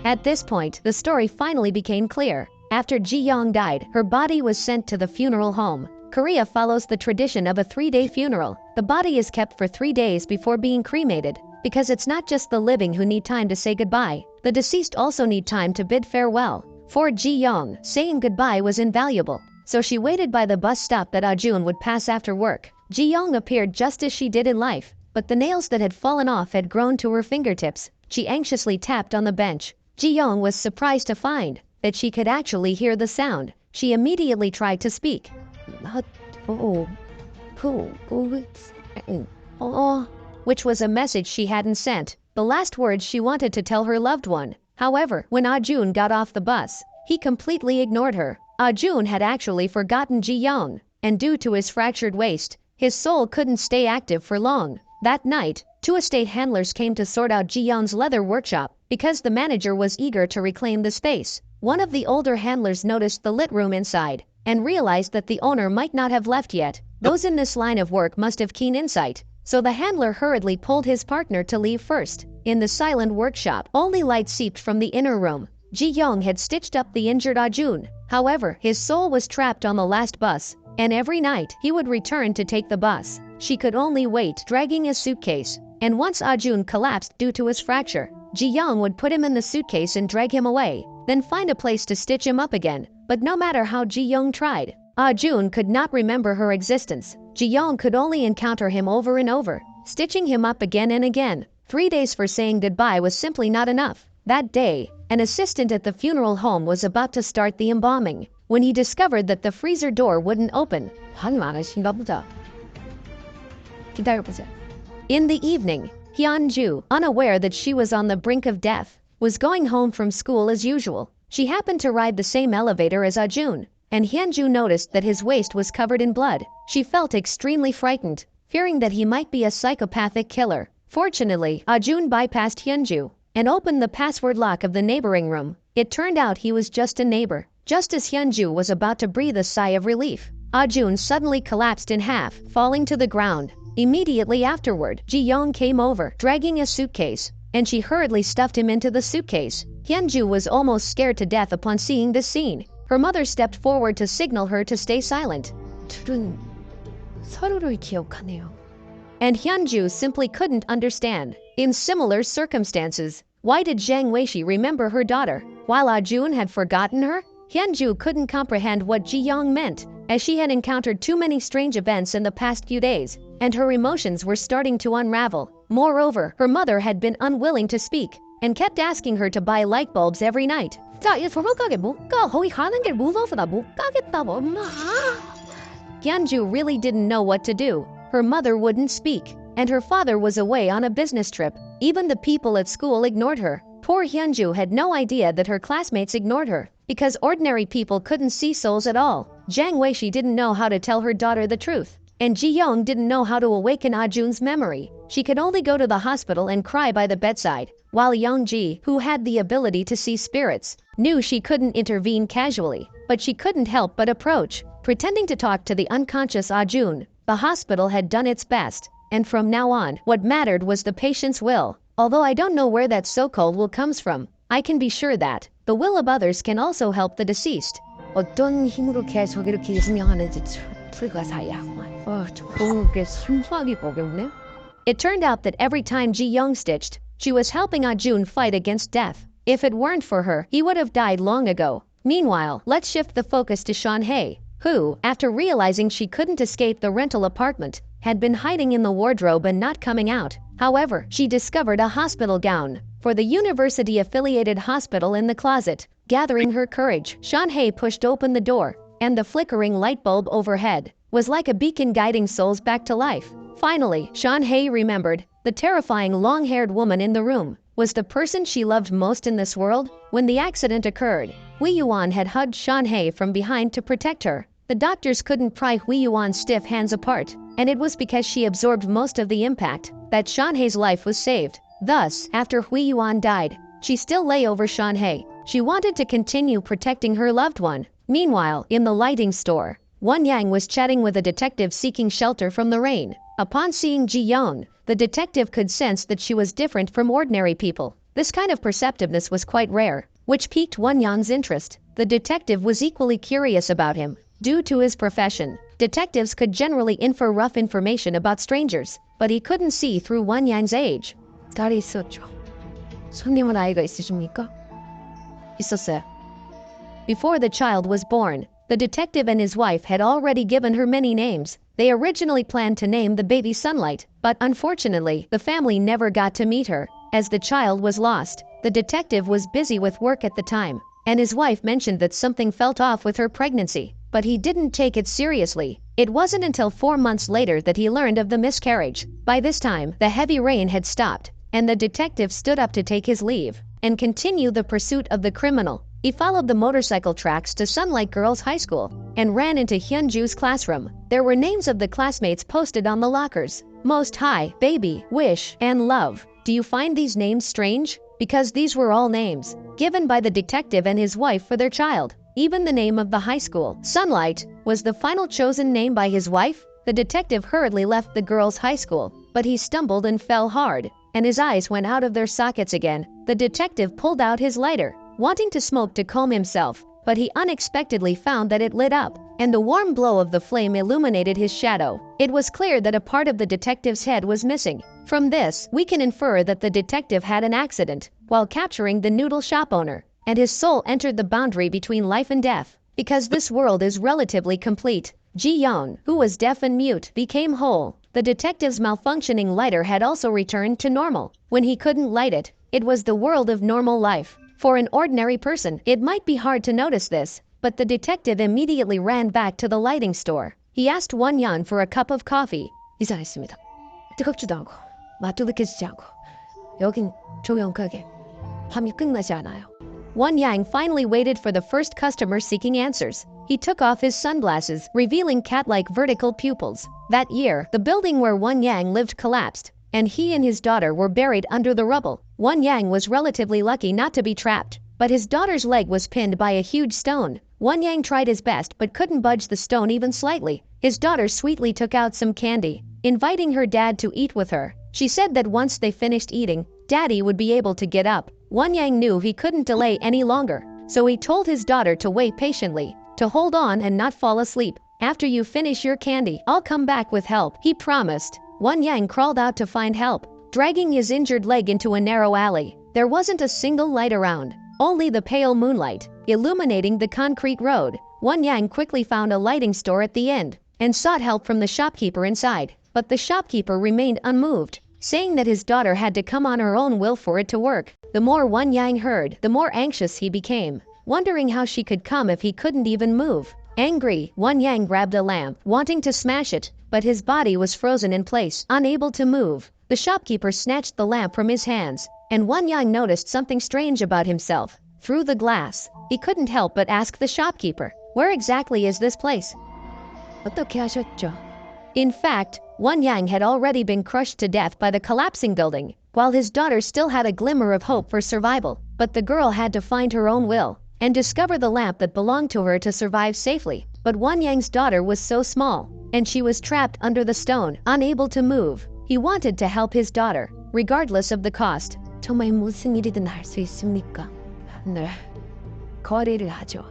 At this point, the story finally became clear. After Ji-young died, her body was sent to the funeral home. Korea follows the tradition of a 3-day funeral. The body is kept for 3 days before being cremated, because it's not just the living who need time to say goodbye. The deceased also need time to bid farewell. For Ji-young, saying goodbye was invaluable, so she waited by the bus stop that Ah-jun would pass after work. Ji-young appeared just as she did in life, but the nails that had fallen off had grown to her fingertips. She anxiously tapped on the bench. Ji-young was surprised to find that she could actually hear the sound. She immediately tried to speak, which was a message she hadn't sent, the last words she wanted to tell her loved one. However, when Ah-jun got off the bus, he completely ignored her. Ah-jun had actually forgotten Ji-young, and due to his fractured waist, his soul couldn't stay active for long. That night, 2 estate handlers came to sort out Ji-young's leather workshop because the manager was eager to reclaim the space. One of the older handlers noticed the lit room inside and realized that the owner might not have left yet. Those in this line of work must have keen insight. so the handler hurriedly pulled his partner to leave first. In the silent workshop, only light seeped from the inner room. Ji-young had stitched up the injured Ah-jun. However, his soul was trapped on the last bus, and every night he would return to take the bus. She could only wait, dragging a suitcase. And once Ah-jun collapsed due to his fracture, Ji-young would put him in the suitcase and drag him away, then find a place to stitch him up again. But no matter how Ji-young tried, Ah-jun could not remember her existence. Ji-young could only encounter him over and over, stitching him up again and again. 3 days for saying goodbye was simply not enough. That day, an assistant at the funeral home was about to start the embalming when he discovered that the freezer door wouldn't open. 한이 많으신가 보다. 기다려보자. In the evening, Hyun-ju, unaware that she was on the brink of death, was going home from school as usual. She happened to ride the same elevator as Ah-jun, and Hyun-ju noticed that his waist was covered in blood. She felt extremely frightened, fearing that he might be a psychopathic killer. Fortunately, Ah-jun bypassed Hyun-ju and opened the password lock of the neighboring room. It turned out he was just a neighbor. Just as Hyun-ju was about to breathe a sigh of relief, Ah-jun suddenly collapsed in half, falling to the ground. Immediately afterward, Ji-young came over, dragging a suitcase, and she hurriedly stuffed him into the suitcase. Hyun-ju was almost scared to death upon seeing this scene. Her mother stepped forward to signal her to stay silent. 둘은 서로를 기억하네요. And Hyun-ju simply couldn't understand. In similar circumstances, why did Zhang Weishi remember her daughter, while Ah-jun had forgotten her? Hyun-ju couldn't comprehend what Ji-young meant, as she had encountered too many strange events in the past few days, and her emotions were starting to unravel. Moreover, her mother had been unwilling to speak, and kept asking her to buy light bulbs every night. 자, 이 도망가게 못 가. 거기 가는 길 무서워서 나 못 가겠다고, 엄마. Hyun-ju really didn't know what to do. Her mother wouldn't speak, and her father was away on a business trip. Even the people at school ignored her. Poor Hyun-ju had no idea that her classmates ignored her, because ordinary people couldn't see souls at all. Zhang Weishi didn't know how to tell her daughter the truth, and Ji-young didn't know how to awaken Ah-jun's memory. She could only go to the hospital and cry by the bedside, while Young-ji, who had the ability to see spirits, knew she couldn't intervene casually, but she couldn't help but approach, pretending to talk to the unconscious Ah-jun. The hospital had done its best, and from now on, what mattered was the patient's will. Although I don't know where that so-called will comes from, I can be sure that the will of others can also help the deceased. 어떤 힘으로 계속 이렇게 증명하는지 불가사의야. 조금 꽤 순수하게 보겠네. It turned out that every time Ji-young stitched, she was helping Ah-jun fight against death. If it weren't for her, he would have died long ago. Meanwhile, let's shift the focus to Sean-hae, who, after realizing she couldn't escape the rental apartment, had been hiding in the wardrobe and not coming out. However, she discovered a hospital gown for the university-affiliated hospital in the closet. Gathering her courage, Sean-hae pushed open the door, and the flickering light bulb overhead was like a beacon guiding souls back to life. Finally, Sean-hae remembered the terrifying long-haired woman in the room was the person she loved most in this world. When the accident occurred, Hui Yuan had hugged Sean-hae from behind to protect her. The doctors couldn't pry Hui Yuan's stiff hands apart, and it was because she absorbed most of the impact that Sean-hae's life was saved. Thus, after Hui Yuan died, she still lay over Sean-hae. She wanted to continue protecting her loved one. Meanwhile, in the lighting store, Won Yang was chatting with a detective seeking shelter from the rain. Upon seeing Ji-young, the detective could sense that she was different from ordinary people. This kind of perceptiveness was quite rare, which piqued Won Yang's interest. The detective was equally curious about him. Due to his profession, detectives could generally infer rough information about strangers, but he couldn't see through Won Yang's age. 딸이 있었죠. 손님은 아이가 있으십니까? 있었어요. Before the child was born, the detective and his wife had already given her many names. They originally planned to name the baby Sunlight, but unfortunately, the family never got to meet her, as the child was lost. The detective was busy with work at the time, and his wife mentioned that something felt off with her pregnancy, but he didn't take it seriously. It wasn't until 4 months later that he learned of the miscarriage. By this time, the heavy rain had stopped, and the detective stood up to take his leave and continue the pursuit of the criminal. He followed the motorcycle tracks to Sunlight Girls High School and ran into Hyunju's classroom. There were names of the classmates posted on the lockers: Most High, Baby, Wish, and Love. Do you find these names strange? Because these were all names given by the detective and his wife for their child. Even the name of the high school, Sunlight, was the final chosen name by his wife. The detective hurriedly left the girls' high school, but he stumbled and fell hard, and his eyes went out of their sockets again. The detective pulled out his lighter, wanting to smoke to calm himself, but he unexpectedly found that it lit up, and the warm glow of the flame illuminated his shadow. It was clear that a part of the detective's head was missing. From this, we can infer that the detective had an accident while capturing the noodle shop owner, and his soul entered the boundary between life and death. Because this world is relatively complete, Ji-yeon, who was deaf and mute, became whole. The detective's malfunctioning lighter had also returned to normal. When he couldn't light it, it was the world of normal life. For an ordinary person, it might be hard to notice this, but the detective immediately ran back to the lighting store. He asked Won-yeon for a cup of coffee. 이상했습니다. 뜨겁지도 않고 맛도 느껴지지 않고 여긴 조용하게 밤이 끝나지 않아요. Won-yang finally waited for the first customer seeking answers. He took off his sunglasses, revealing cat-like vertical pupils. That year, the building where Won-yang lived collapsed, and he and his daughter were buried under the rubble. Won-yang was relatively lucky not to be trapped, but his daughter's leg was pinned by a huge stone. Won-yang tried his best but couldn't budge the stone even slightly. His daughter sweetly took out some candy, inviting her dad to eat with her. She said that once they finished eating, Daddy would be able to get up. Won-yang knew he couldn't delay any longer, so he told his daughter to wait patiently, to hold on and not fall asleep. After you finish your candy, I'll come back with help, he promised. Won-yang crawled out to find help, dragging his injured leg into a narrow alley. There wasn't a single light around, only the pale moonlight, illuminating the concrete road. Won-yang quickly found a lighting store at the end, and sought help from the shopkeeper inside. But the shopkeeper remained unmoved, saying that his daughter had to come on her own will for it to work. The more Won-yang heard, the more anxious he became, wondering how she could come if he couldn't even move. Angry, Won-yang grabbed a lamp, wanting to smash it, but his body was frozen in place, unable to move. The shopkeeper snatched the lamp from his hands, and Won-yang noticed something strange about himself. Through the glass, he couldn't help but ask the shopkeeper, "Where exactly is this place?" 어떻게 하셨죠? In fact, Won-yang had already been crushed to death by the collapsing building, while his daughter still had a glimmer of hope for survival. But the girl had to find her own will, and discover the lamp that belonged to her to survive safely. But Won-yang's daughter was so small, and she was trapped under the stone, unable to move. He wanted to help his daughter, regardless of the cost. 정말 무슨 일이든 할 수 있습니까? 네, 거래를 하죠.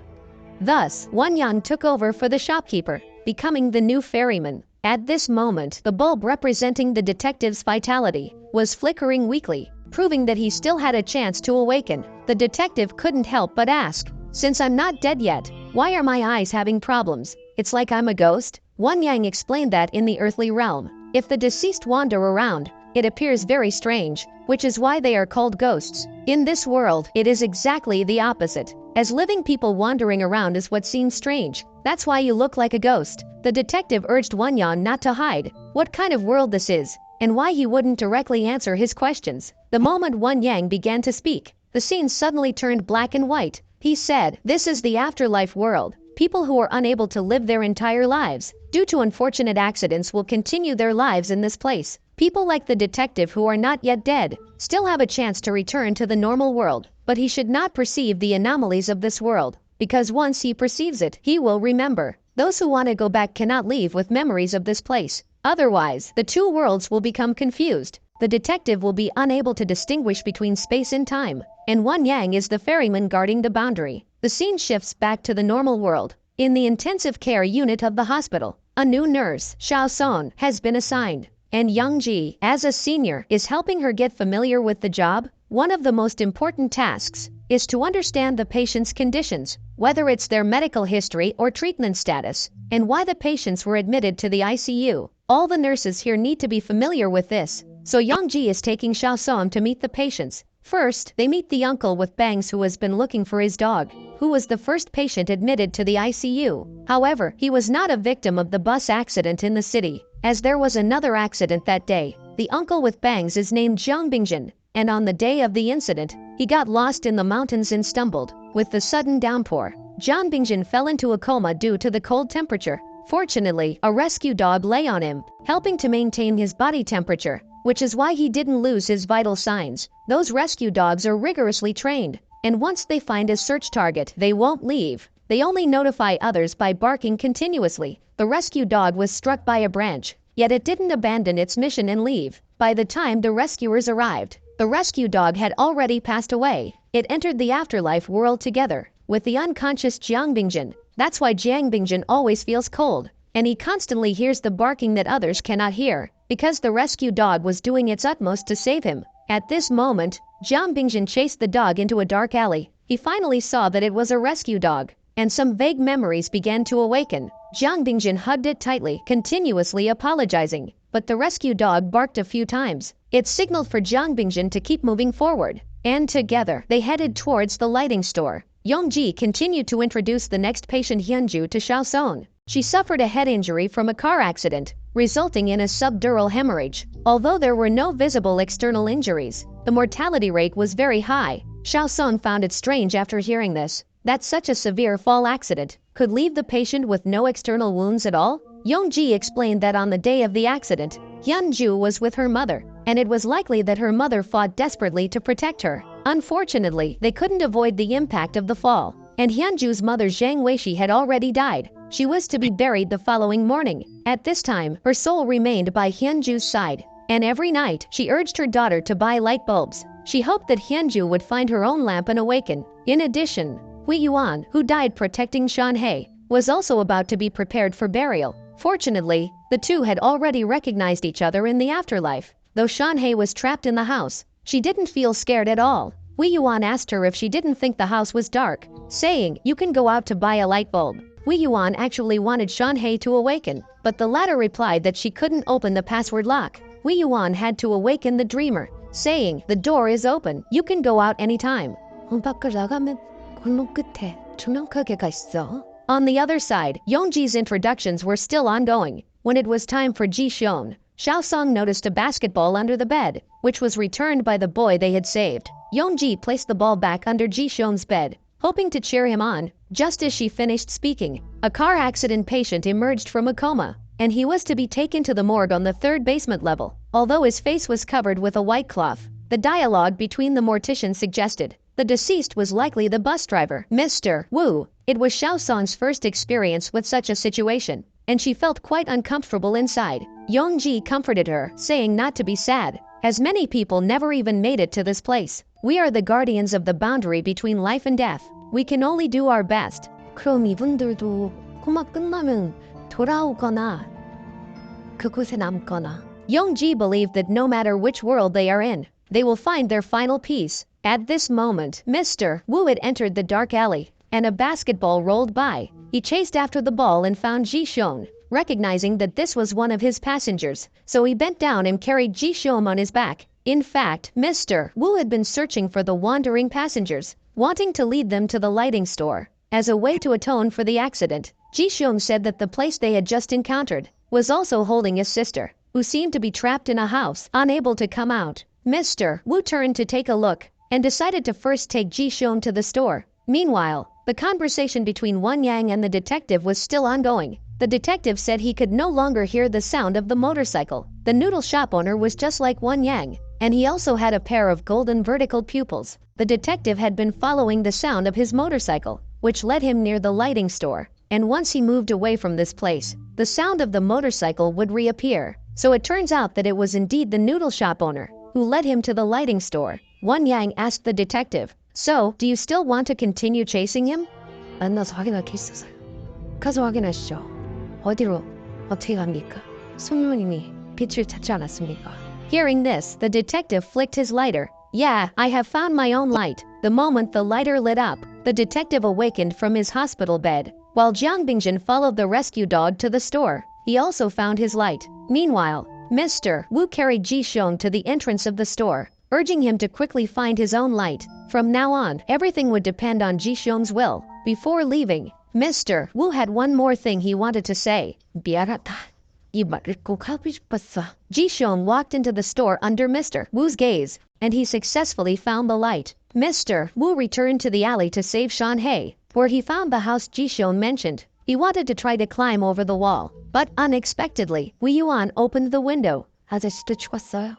Thus, Won-yang took over for the shopkeeper, becoming the new ferryman. At this moment, the bulb representing the detective's vitality was flickering weakly, proving that he still had a chance to awaken. The detective couldn't help but ask, "Since I'm not dead yet, why are my eyes having problems? It's like I'm a ghost?" Won-yang explained that in the earthly realm, if the deceased wander around, it appears very strange, which is why they are called ghosts. In this world, it is exactly the opposite, as living people wandering around is what seems strange. That's why you look like a ghost. The detective urged Won-yeon not to hide what kind of world this is, and why he wouldn't directly answer his questions. The moment Won-yang began to speak, the scene suddenly turned black and white. He said, "This is the afterlife world. People who are unable to live their entire lives due to unfortunate accidents will continue their lives in this place. People like the detective who are not yet dead still have a chance to return to the normal world, but he should not perceive the anomalies of this world, because once he perceives it, he will remember. Those who want to go back cannot leave with memories of this place. Otherwise, the two worlds will become confused. The detective will be unable to distinguish between space and time, and Won-yang is the ferryman guarding the boundary." The scene shifts back to the normal world. In the intensive care unit of the hospital, a new nurse, Xiao-son, has been assigned, and Young-ji, as a senior, is helping her get familiar with the job. One of the most important tasks is to understand the patient's conditions, whether it's their medical history or treatment status, and why the patients were admitted to the ICU. All the nurses here need to be familiar with this, so Young-ji is taking Xiao-son to meet the patients. First, they meet the uncle with bangs who has been looking for his dog, who was the first patient admitted to the ICU. However, he was not a victim of the bus accident in the city, as there was another accident that day. The uncle with bangs is named Jeong Bingjin, and on the day of the incident, he got lost in the mountains and stumbled. With the sudden downpour, Jeong Bingjin fell into a coma due to the cold temperature. Fortunately, a rescue dog lay on him, helping to maintain his body temperature, which is why he didn't lose his vital signs. Those rescue dogs are rigorously trained, and once they find a search target, they won't leave. They only notify others by barking continuously. The rescue dog was struck by a branch, yet it didn't abandon its mission and leave. By the time the rescuers arrived, the rescue dog had already passed away. It entered the afterlife world together with the unconscious Jiang Bingjin. That's why Jiang Bingjin always feels cold, and he constantly hears the barking that others cannot hear, because the rescue dog was doing its utmost to save him. At this moment, Jiang Bingjin chased the dog into a dark alley. He finally saw that it was a rescue dog, and some vague memories began to awaken. Jiang Bingjin hugged it tightly, continuously apologizing, but the rescue dog barked a few times. It signaled for Jiang Bingjin to keep moving forward, and together they headed towards the lighting store. Yongji continued to introduce the next patient Hyunju to Xiaosong. She suffered a head injury from a car accident, resulting in a subdural hemorrhage. Although there were no visible external injuries, the mortality rate was very high. Xiaosong found it strange after hearing this, that such a severe fall accident could leave the patient with no external wounds at all. Yongji explained that on the day of the accident, Hyunju was with her mother, and it was likely that her mother fought desperately to protect her. Unfortunately, they couldn't avoid the impact of the fall, and Hyunju's mother Zhang Weishi had already died. She was to be buried the following morning. At this time, her soul remained by Hyunju's side, and every night she urged her daughter to buy light bulbs. She hoped that Hyunju would find her own lamp and awaken. In addition, Hui Yuan, who died protecting Shanhei, was also about to be prepared for burial. Fortunately, the two had already recognized each other in the afterlife. Though Shanhei was trapped in the house, she didn't feel scared at all. Hui Yuan asked her if she didn't think the house was dark, saying, "You can go out to buy a light bulb." Hui Yuan actually wanted Shanhei to awaken, but the latter replied that she couldn't open the password lock. Hui Yuan had to awaken the dreamer, saying, "The door is open, you can go out anytime." 밖을 나가면 골목 끝에 투명 가게가 있어. On the other side, Yongji's introductions were still ongoing. When it was time for Ji Xiong, Xiaosong noticed a basketball under the bed, which was returned by the boy they had saved. Yongji placed the ball back under Ji Xiong's bed, hoping to cheer him on. Just as she finished speaking, a car accident patient emerged from a coma, and he was to be taken to the morgue on the third basement level. Although his face was covered with a white cloth, the dialogue between the morticians suggested the deceased was likely the bus driver, Mr. Wu. It was Xiaosong's first experience with such a situation, and she felt quite uncomfortable inside. Yongji comforted her, saying not to be sad, as many people never even made it to this place. We are the guardians of the boundary between life and death. We can only do our best. 그럼 이분들도 코마 끝나면 돌아오거나 그곳에 남거나. Yongji believed that no matter which world they are in, they will find their final peace. At this moment, Mr. Wu had entered the dark alley, and a basketball rolled by. He chased after the ball and found Ji Xiong, recognizing that this was one of his passengers, so he bent down and carried Ji Xiong on his back. In fact, Mr. Wu had been searching for the wandering passengers, wanting to lead them to the lighting store. As a way to atone for the accident, Ji Xiong said that the place they had just encountered was also holding his sister, who seemed to be trapped in a house, unable to come out. Mr. Wu turned to take a look, and decided to first take Ji Xiong to the store. Meanwhile, the conversation between Wan Yang and the detective was still ongoing. The detective said he could no longer hear the sound of the motorcycle. The noodle shop owner was just like Wan Yang, and he also had a pair of golden vertical pupils. The detective had been following the sound of his motorcycle, which led him near the lighting store, and once he moved away from this place, the sound of the motorcycle would reappear. So it turns out that it was indeed the noodle shop owner who led him to the lighting store. Wan Yang asked the detective, "So, do you still want to continue chasing him?" 만나서 확인할 게 있어서요. 가서 확인하시죠. 어디로? 어떻게 갑니까? 손님이 빛을 찾지 않았습니까? Hearing this, the detective flicked his lighter. "Yeah, I have found my own light." The moment the lighter lit up, the detective awakened from his hospital bed. While Jiang Bingjin followed the rescue dog to the store, he also found his light. Meanwhile, Mr. Wu carried Ji Xiong to the entrance of the store, urging him to quickly find his own light. From now on, everything would depend on Ji Xiong's will. Before leaving, Mr. Wu had one more thing he wanted to say. 미안하다. 이 말을 꼭 하고 싶었어. Ji Xiong walked into the store under Mr. Wu's gaze, and he successfully found the light. Mr. Wu returned to the alley to save Shanhei, where he found the house Ji Xiong mentioned. He wanted to try to climb over the wall, but unexpectedly, Hui Yuan opened the window. 아저씨도 죽었어요.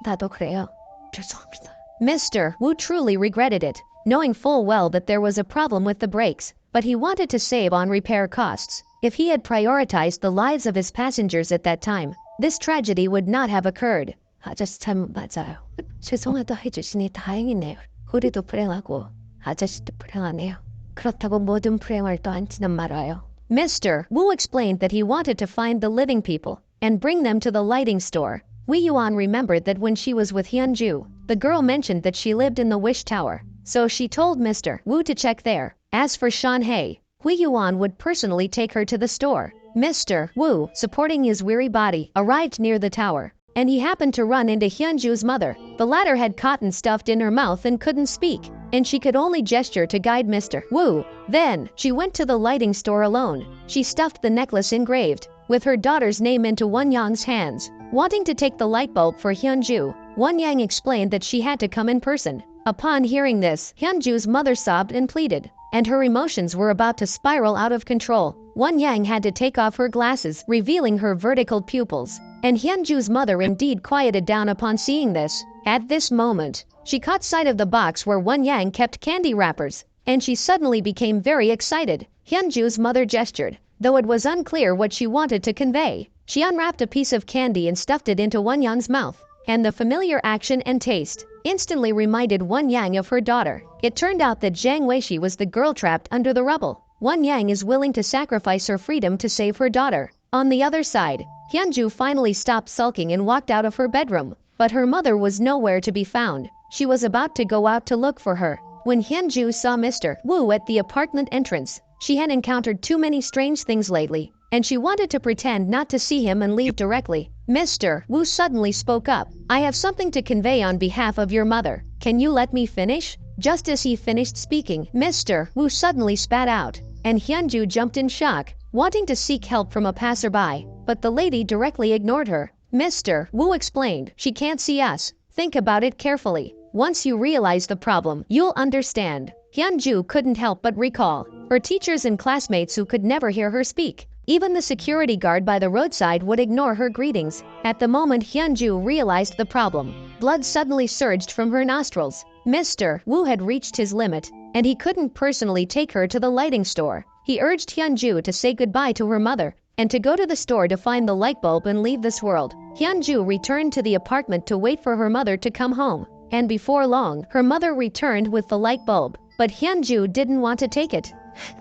나도 그래요. 죄송합니다. Mr. Wu truly regretted it, knowing full well that there was a problem with the brakes, but he wanted to save on repair costs. If he had prioritized the lives of his passengers at that time, this tragedy would not have occurred. 아저씨 참 맞아요. 죄송하다 해주시니 다행이네요. 우리도 불행하고 아저씨도 불행하네요. 그렇다고 모든 불행을 떠안지는 말아요. Mr. Wu explained that he wanted to find the living people and bring them to the lighting store. Wei Yuan remembered that when she was with Hyunju, the girl mentioned that she lived in the Wish Tower, so she told Mr. Wu to check there. As for Shanhei, Wei Yuan would personally take her to the store. Mr. Wu, supporting his weary body, arrived near the tower, and he happened to run into Hyunju's mother. The latter had cotton stuffed in her mouth and couldn't speak, and she could only gesture to guide Mr. Wu. Then, she went to the lighting store alone. She stuffed the necklace engraved with her daughter's name into Won Yang's hands. Wanting to take the light bulb for Hyunju, Won Yang explained that she had to come in person. Upon hearing this, Hyunju's mother sobbed and pleaded, and her emotions were about to spiral out of control. Won Yang had to take off her glasses, revealing her vertical pupils, and Hyunju's mother indeed quieted down upon seeing this. At this moment, she caught sight of the box where Won Yang kept candy wrappers, and she suddenly became very excited. Hyunju's mother gestured, though it was unclear what she wanted to convey. She unwrapped a piece of candy and stuffed it into Won Yang's mouth, and the familiar action and taste instantly reminded Won Yang of her daughter. It turned out that Zhang Weishi was the girl trapped under the rubble. Won Yang is willing to sacrifice her freedom to save her daughter. On the other side, Hyunju finally stopped sulking and walked out of her bedroom, but her mother was nowhere to be found. She was about to go out to look for her when Hyunju saw Mr. Wu at the apartment entrance. She had encountered too many strange things lately, and she wanted to pretend not to see him and leave directly. Mr. Wu suddenly spoke up. "I have something to convey on behalf of your mother. Can you let me finish?" Just as he finished speaking, Mr. Wu suddenly spat out, and Hyunju jumped in shock, wanting to seek help from a passerby, but the lady directly ignored her. Mr. Wu explained, "She can't see us. Think about it carefully. Once you realize the problem, you'll understand." Hyunju couldn't help but recall her teachers and classmates who could never hear her speak. Even the security guard by the roadside would ignore her greetings. At the moment Hyunju realized the problem, blood suddenly surged from her nostrils. Mr. Wu had reached his limit, and he couldn't personally take her to the lighting store. He urged Hyunju to say goodbye to her mother, and to go to the store to find the light bulb and leave this world. Hyunju returned to the apartment to wait for her mother to come home, and before long, her mother returned with the light bulb. But Hyunju didn't want to take it.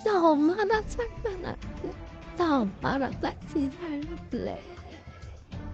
나 엄마랑 살만한 나 엄마랑 같이 살래.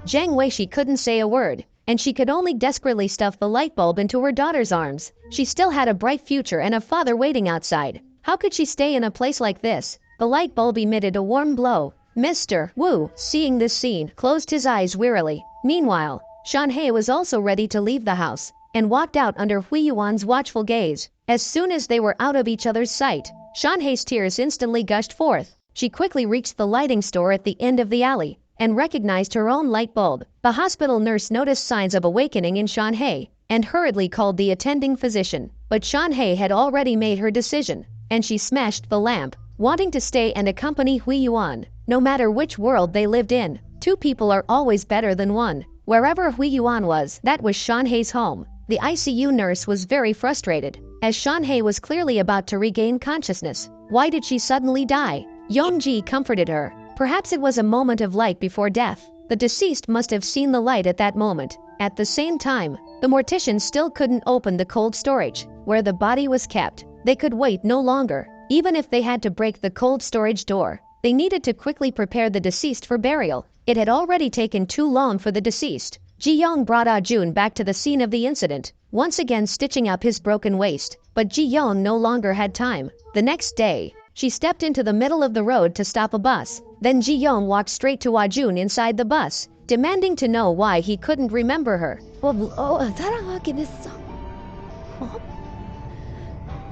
Zhang Weishi couldn't say a word, and she could only desperately stuff the light bulb into her daughter's arms. She still had a bright future and a father waiting outside. How could she stay in a place like this? The light bulb emitted a warm glow. Mr. Wu, seeing this scene, closed his eyes wearily. Meanwhile, Shanhei was also ready to leave the house, and walked out under Hui Yuan's watchful gaze. As soon as they were out of each other's sight, Shanhei's tears instantly gushed forth. She quickly reached the lighting store at the end of the alley, and recognized her own light bulb. The hospital nurse noticed signs of awakening in Shanhei, and hurriedly called the attending physician. But Shanhei had already made her decision, and she smashed the lamp, wanting to stay and accompany Hui Yuan. No matter which world they lived in, two people are always better than one. Wherever Hui Yuan was, that was Shanhei's home. The ICU nurse was very frustrated, as Shanhei was clearly about to regain consciousness. Why did she suddenly die? Yongji comforted her. Perhaps it was a moment of light before death. The deceased must have seen the light at that moment. At the same time, the morticians still couldn't open the cold storage, where the body was kept. They could wait no longer. Even if they had to break the cold storage door, they needed to quickly prepare the deceased for burial. It had already taken too long for the deceased. Ji-young brought Ah-jun back to the scene of the incident, once again stitching up his broken waist. But Ji-young no longer had time. The next day, she stepped into the middle of the road to stop a bus. Then Ji-young walked straight to Ah-jun inside the bus, demanding to know why he couldn't remember her. 사랑하긴 했어.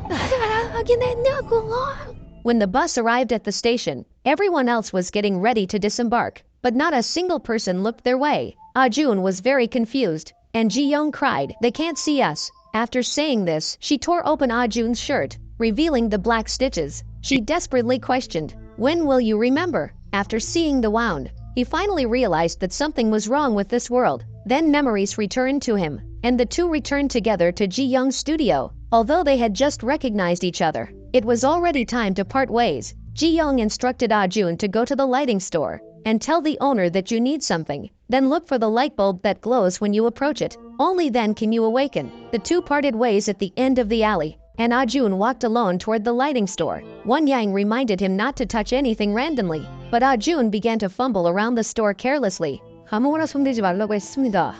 사랑하긴 했냐고. When the bus arrived at the station, everyone else was getting ready to disembark, but not a single person looked their way. Ah-jun was very confused, and Ji-young cried, "They can't see us." After saying this, she tore open Ah-jun's shirt, revealing the black stitches. She desperately questioned, "When will you remember?" After seeing the wound, he finally realized that something was wrong with this world. Then memories returned to him, and the two returned together to Ji-young's studio. Although they had just recognized each other, it was already time to part ways. Ji-young instructed Ah-jun to go to the lighting store and tell the owner that you need something. Then look for the light bulb that glows when you approach it. Only then can you awaken. The two parted ways at the end of the alley, and Ah-jun walked alone toward the lighting store. Won Yang reminded him not to touch anything randomly, but Ah-jun began to fumble around the store carelessly. 아무거나 손대지 말라고 했습니다.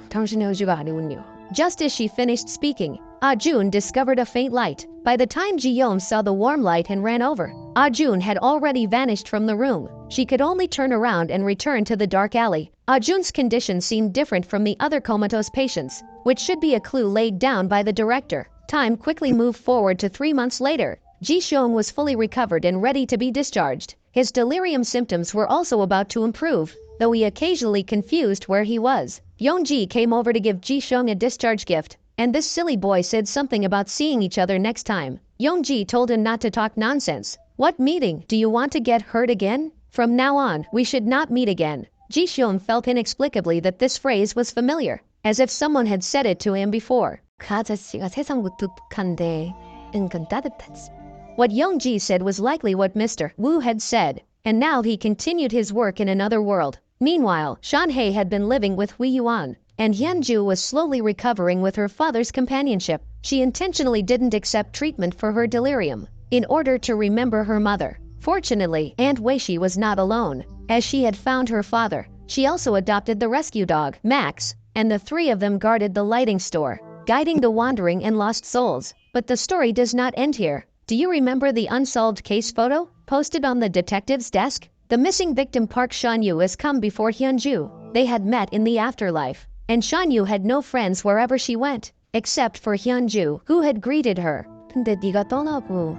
당신의 의지가 아니군요. Just as she finished speaking, Ah-jun discovered a faint light. By the time Ji-young saw the warm light and ran over, Ah-jun had already vanished from the room. She could only turn around and return to the dark alley. Ah-jun's condition seemed different from the other comatose patients, which should be a clue laid down by the director. Time quickly moved forward to 3 months later. Ji-young was fully recovered and ready to be discharged. His delirium symptoms were also about to improve, though he occasionally confused where he was. Yongji came over to give Ji-young a discharge gift, and this silly boy said something about seeing each other next time. Yongji told him not to talk nonsense. What meeting? Do you want to get hurt again? From now on, we should not meet again. Ji-young felt inexplicably that this phrase was familiar, as if someone had said it to him before. 그 아저씨가 세상 무뚝뚝한데 은근 따뜻하지. What Yongji said was likely what Mr. Wu had said, and now he continued his work in another world. Meanwhile, Shanhei had been living with Hui Yuan, and Hyunju was slowly recovering with her father's companionship. She intentionally didn't accept treatment for her delirium, in order to remember her mother. Fortunately, Aunt Weishi was not alone, as she had found her father. She also adopted the rescue dog, Max, and the three of them guarded the lighting store, guiding the wandering and lost souls. But the story does not end here. Do you remember the unsolved case photo posted on the detective's desk? The missing victim Park Shan-yu has come before Hyunju. They had met in the afterlife, and Shan-yu had no friends wherever she went, except for Hyunju, who had greeted her. 근데 네가 떠나고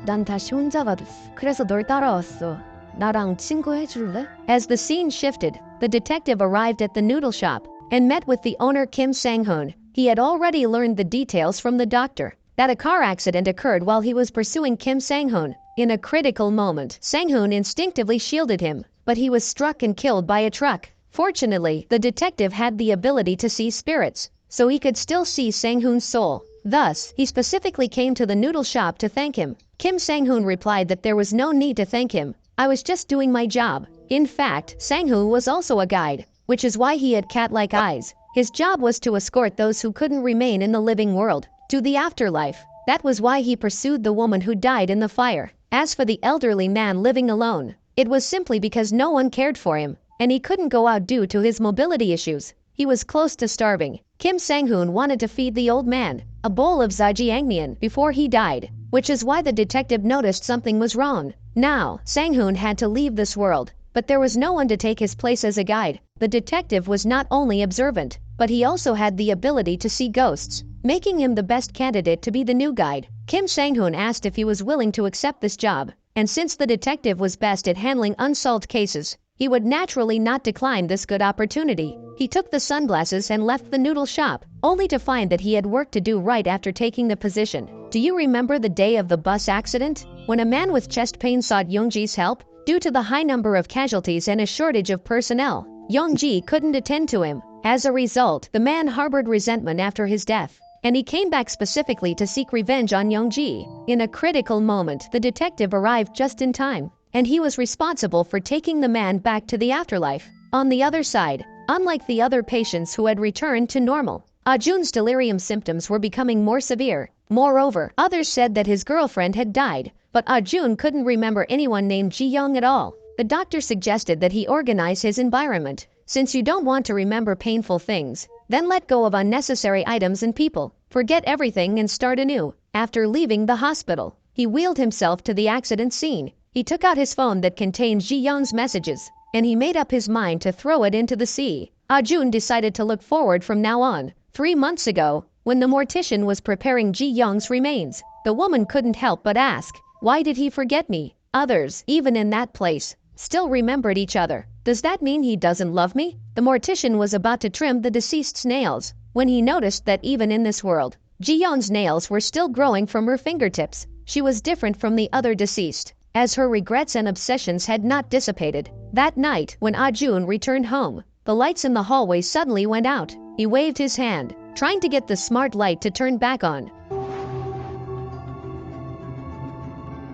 난 다시 혼자가 됐어. 그래서 널 따라왔어. 나랑 친구해줄래? As the scene shifted, the detective arrived at the noodle shop and met with the owner Kim Sang-hoon. He had already learned the details from the doctor that a car accident occurred while he was pursuing Kim Sang-hoon. In a critical moment, Sang-hoon instinctively shielded him, but he was struck and killed by a truck. Fortunately, the detective had the ability to see spirits, so he could still see Sang-hoon's soul. Thus, he specifically came to the noodle shop to thank him. Kim Sang-hoon replied that there was no need to thank him. I was just doing my job. In fact, Sang-hoon was also a guide, which is why he had cat-like eyes. His job was to escort those who couldn't remain in the living world to the afterlife. That was why he pursued the woman who died in the fire. As for the elderly man living alone, it was simply because no one cared for him, and he couldn't go out due to his mobility issues. He was close to starving. Kim Sang-hoon wanted to feed the old man a bowl of zajjiangmyeon before he died, which is why the detective noticed something was wrong. Now, Sang-hoon had to leave this world, but there was no one to take his place as a guide. The detective was not only observant, but he also had the ability to see ghosts, making him the best candidate to be the new guide. Kim Sang-hoon asked if he was willing to accept this job, and since the detective was best at handling unsolved cases, he would naturally not decline this good opportunity. He took the sunglasses and left the noodle shop, only to find that he had work to do right after taking the position. Do you remember the day of the bus accident, when a man with chest pain sought Yongji's help? Due to the high number of casualties and a shortage of personnel, Yongji couldn't attend to him. As a result, the man harbored resentment after his death, and he came back specifically to seek revenge on Yongji. In a critical moment, the detective arrived just in time, and he was responsible for taking the man back to the afterlife. On the other side, unlike the other patients who had returned to normal, Ah-jun's delirium symptoms were becoming more severe. Moreover, others said that his girlfriend had died, but Ah-jun couldn't remember anyone named Ji-young at all. The doctor suggested that he organize his environment. Since you don't want to remember painful things, then let go of unnecessary items and people. Forget everything and start anew. After leaving the hospital, he wheeled himself to the accident scene. He took out his phone that contained Ji-young's messages, and he made up his mind to throw it into the sea. Ah-jun decided to look forward from now on. 3 months ago, when the mortician was preparing Ji-young's remains, the woman couldn't help but ask, "Why did he forget me?" Others, even in that place, still remembered each other. Does that mean he doesn't love me? The mortician was about to trim the deceased's nails when he noticed that even in this world, Ji-young's nails were still growing from her fingertips. She was different from the other deceased, as her regrets and obsessions had not dissipated. That night, when Ah-jun returned home, the lights in the hallway suddenly went out. He waved his hand, trying to get the smart light to turn back on.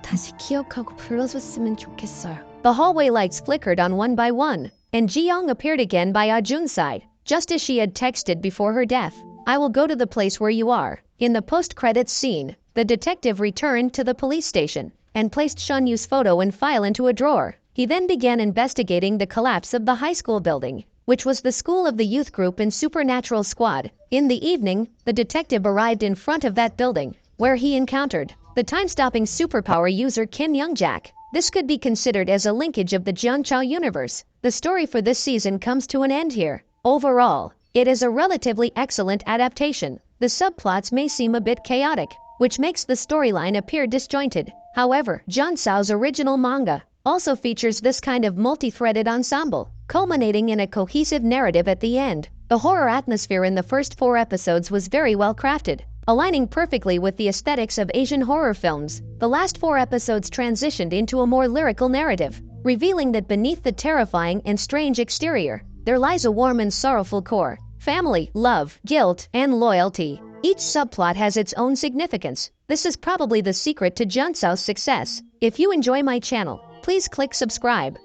다시 기억하고 불러줬으면 좋겠어요. The hallway lights flickered on one by one, and Ji-young appeared again by Ah-jun's side, just as she had texted before her death. I will go to the place where you are. In the post-credits scene, the detective returned to the police station and placed Shun Yu's photo and file into a drawer. He then began investigating the collapse of the high school building, which was the school of the youth group in Supernatural Squad. In the evening, the detective arrived in front of that building, where he encountered the time-stopping superpower user Kim Young-jack. This could be considered as a linkage of the Jeonchao universe. The story for this season comes to an end here. Overall, it is a relatively excellent adaptation. The subplots may seem a bit chaotic, which makes the storyline appear disjointed. However, Jeonchao's original manga also features this kind of multi-threaded ensemble, culminating in a cohesive narrative at the end. The horror atmosphere in the first 4 episodes was very well crafted, aligning perfectly with the aesthetics of Asian horror films. The last 4 episodes transitioned into a more lyrical narrative, revealing that beneath the terrifying and strange exterior, there lies a warm and sorrowful core. Family, love, guilt, and loyalty. Each subplot has its own significance. This is probably the secret to Jeonchao's success. If you enjoy my channel, please click subscribe.